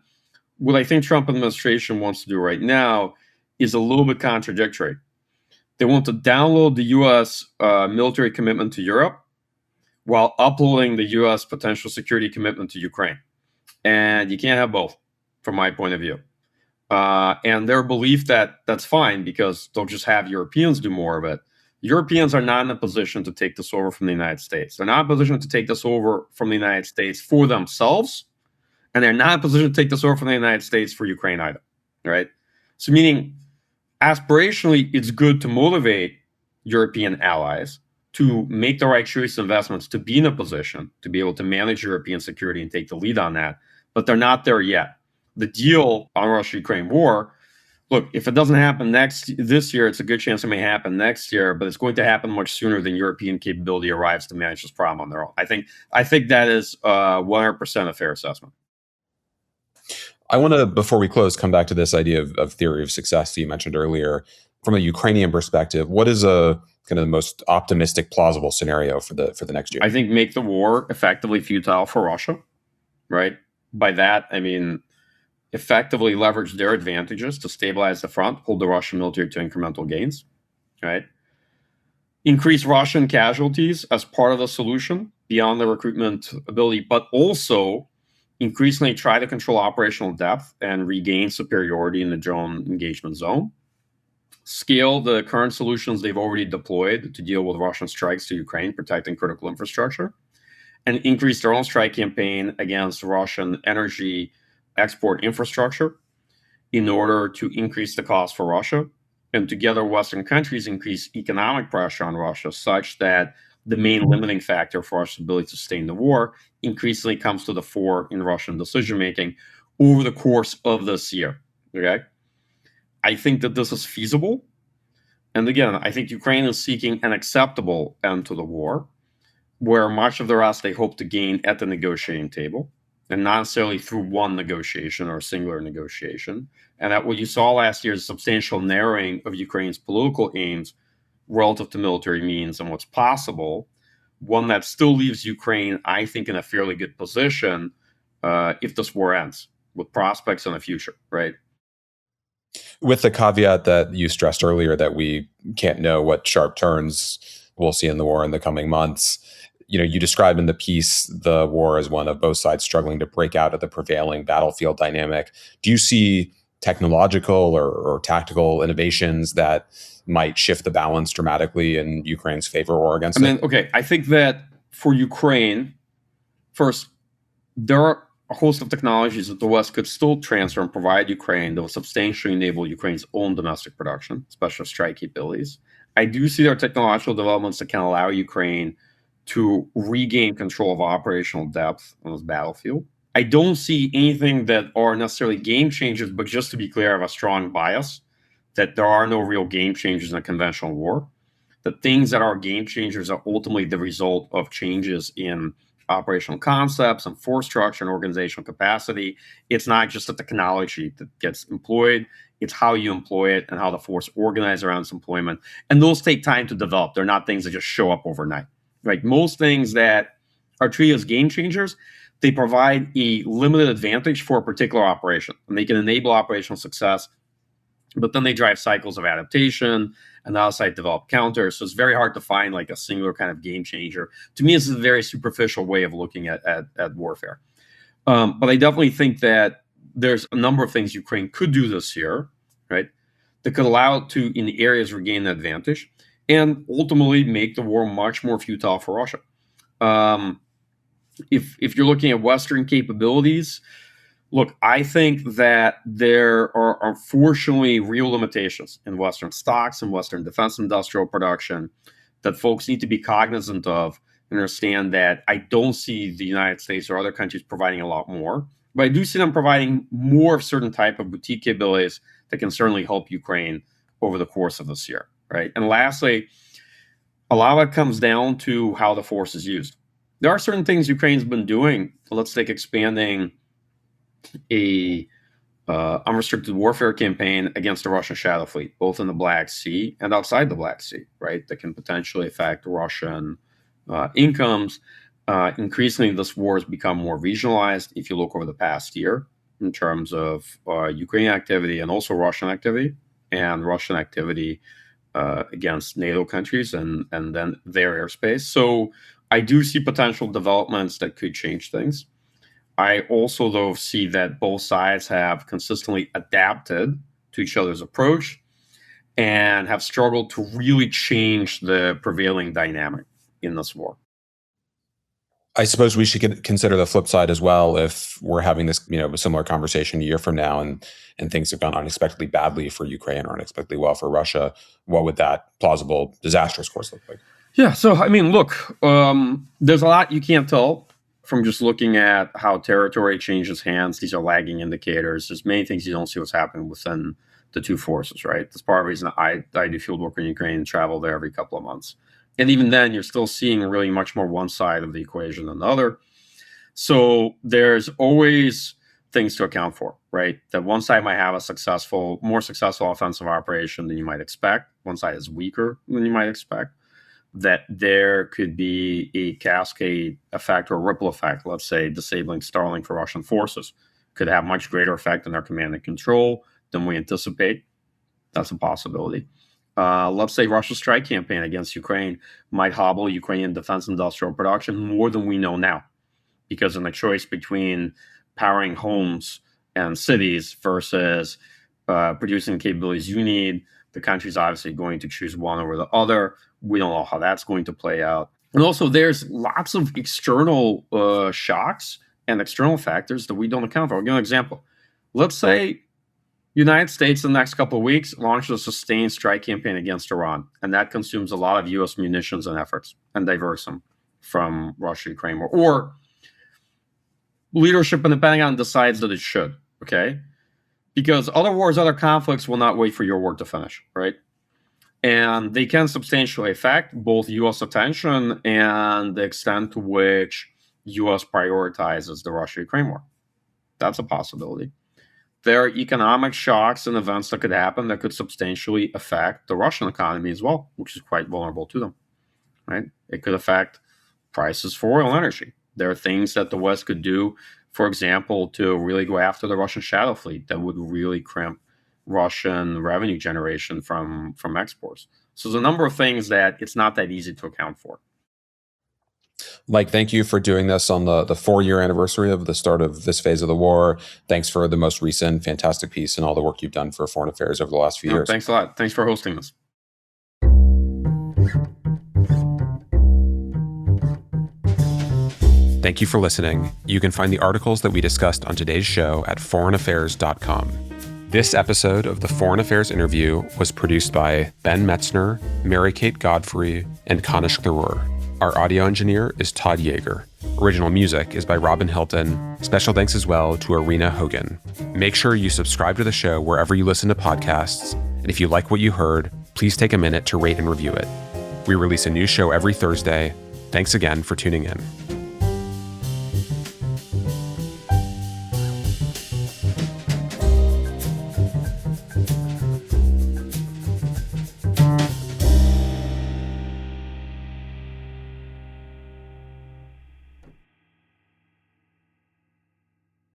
what I think Trump administration wants to do right now is a little bit contradictory. They want to download the U.S. Military commitment to Europe while uploading the U.S. potential security commitment to Ukraine. And you can't have both, from my point of view. And their belief that that's fine because they'll just have Europeans do more of it. Europeans are not in a position to take this over from the United States. They're not in a position to take this over from the United States for themselves, and they're not in a position to take this over from the United States for Ukraine either, right? So meaning, aspirationally, it's good to motivate European allies to make the right choice investments, to be in a position to be able to manage European security and take the lead on that, but they're not there yet. The deal on Russia-Ukraine war, look, if it doesn't happen this year, it's a good chance it may happen next year, but it's going to happen much sooner than European capability arrives to manage this problem on their own. I think that is 100% a fair assessment. I want to, before we close, come back to this idea of theory of success that you mentioned earlier. From a Ukrainian perspective, what is a kind of the most optimistic, plausible scenario for the next year? I think make the war effectively futile for Russia, right? By that, I mean effectively leverage their advantages to stabilize the front, hold the Russian military to incremental gains, right? Increase Russian casualties as part of the solution beyond the recruitment ability, but also increasingly try to control operational depth and regain superiority in the drone engagement zone. Scale the current solutions they've already deployed to deal with Russian strikes to Ukraine, protecting critical infrastructure, and increase their own strike campaign against Russian energy export infrastructure in order to increase the cost for Russia. And together, Western countries increase economic pressure on Russia such that the main limiting factor for Russia's ability to sustain the war increasingly comes to the fore in Russian decision-making over the course of this year, okay? I think that this is feasible. And again, I think Ukraine is seeking an acceptable end to the war, where much of the rest they hope to gain at the negotiating table, and not necessarily through one negotiation or a singular negotiation. And that what you saw last year is a substantial narrowing of Ukraine's political aims relative to military means and what's possible, one that still leaves Ukraine, I think, in a fairly good position if this war ends. with prospects in the future, right? With the caveat that you stressed earlier that we can't know what sharp turns we'll see in the war in the coming months. You described in the piece the war as one of both sides struggling to break out of the prevailing battlefield dynamic. Do you see technological or tactical innovations that might shift the balance dramatically in Ukraine's favor or against it? Okay, I think that for Ukraine, first, there are a host of technologies that the West could still transfer and provide Ukraine that will substantially enable Ukraine's own domestic production, special strike capabilities. I do see there are technological developments that can allow Ukraine to regain control of operational depth on this battlefield. I don't see anything that are necessarily game changers, but just to be clear, I have a strong bias that there are no real game changers in a conventional war. The things that are game changers are ultimately the result of changes in operational concepts and force structure and organizational capacity. It's not just the technology that gets employed, it's how you employ it and how the force organizes around its employment. And those take time to develop. They're not things that just show up overnight. Right? Most things that are treated as game changers, they provide a limited advantage for a particular operation, and they can enable operational success, but then they drive cycles of adaptation and outside develop counters. So it's very hard to find like a singular kind of game changer. To me, this is a very superficial way of looking at warfare. But I definitely think that there's a number of things Ukraine could do this year, right, that could allow it to, in the areas, regain the advantage and ultimately make the war much more futile for Russia. If you're looking at Western capabilities, look, I think that there are unfortunately real limitations in Western stocks and Western defense industrial production that folks need to be cognizant of and understand that I don't see the United States or other countries providing a lot more, but I do see them providing more of certain type of boutique capabilities that can certainly help Ukraine over the course of this year, right? And lastly, a lot of it comes down to how the force is used. There are certain things Ukraine's been doing. Let's take expanding a unrestricted warfare campaign against the Russian shadow fleet, both in the Black Sea and outside the Black Sea, right? That can potentially affect Russian incomes. Increasingly, this war has become more regionalized. If you look over the past year in terms of Ukrainian activity and also Russian activity, and Russian activity against NATO countries and then their airspace. So I do see potential developments that could change things. I also, though, see that both sides have consistently adapted to each other's approach and have struggled to really change the prevailing dynamic in this war. I suppose we should consider the flip side as well. If we're having this, a similar conversation a year from now, and things have gone unexpectedly badly for Ukraine or unexpectedly well for Russia, what would that plausible, disastrous course look like? Yeah. So, look, there's a lot you can't tell from just looking at how territory changes hands. These are lagging indicators. There's many things you don't see what's happening within the two forces, right? That's part of the reason I do field work in Ukraine and travel there every couple of months. And even then, you're still seeing really much more one side of the equation than the other. So there's always things to account for, right? That one side might have a more successful offensive operation than you might expect. One side is weaker than you might expect. That there could be a cascade effect or ripple effect. Let's say disabling Starlink for Russian forces could have much greater effect on their command and control than we anticipate. That's a possibility. Let's say Russia's strike campaign against Ukraine might hobble Ukrainian defense industrial production more than we know now, because in the choice between powering homes and cities versus producing capabilities you need, the country's obviously going to choose one over the other. We don't know how that's going to play out. And also, there's lots of external shocks and external factors that we don't account for. I'll give you an example. Let's say United States in the next couple of weeks launches a sustained strike campaign against Iran, and that consumes a lot of U.S. munitions and efforts and diverts them from Russia-Ukraine war. Or leadership in the Pentagon decides that it should, okay? Because other wars, other conflicts will not wait for your war to finish, right? And they can substantially affect both U.S. attention and the extent to which U.S. prioritizes the Russia-Ukraine war. That's a possibility. There are economic shocks and events that could happen that could substantially affect the Russian economy as well, which is quite vulnerable to them, right? It could affect prices for oil and energy. There are things that the West could do for example, to really go after the Russian shadow fleet that would really crimp Russian revenue generation from exports. So there's a number of things that it's not that easy to account for. Mike, thank you for doing this on the 4-year anniversary of the start of this phase of the war. Thanks for the most recent fantastic piece and all the work you've done for foreign affairs over the last few years. Thanks a lot. Thanks for hosting this. Thank you for listening. You can find the articles that we discussed on today's show at foreignaffairs.com. This episode of the Foreign Affairs Interview was produced by Ben Metzner, Mary-Kate Godfrey, and Kanish Tharoor. Our audio engineer is Todd Yeager. Original music is by Robin Hilton. Special thanks as well to Arena Hogan. Make sure you subscribe to the show wherever you listen to podcasts, and if you like what you heard, please take a minute to rate and review it. We release a new show every Thursday. Thanks again for tuning in.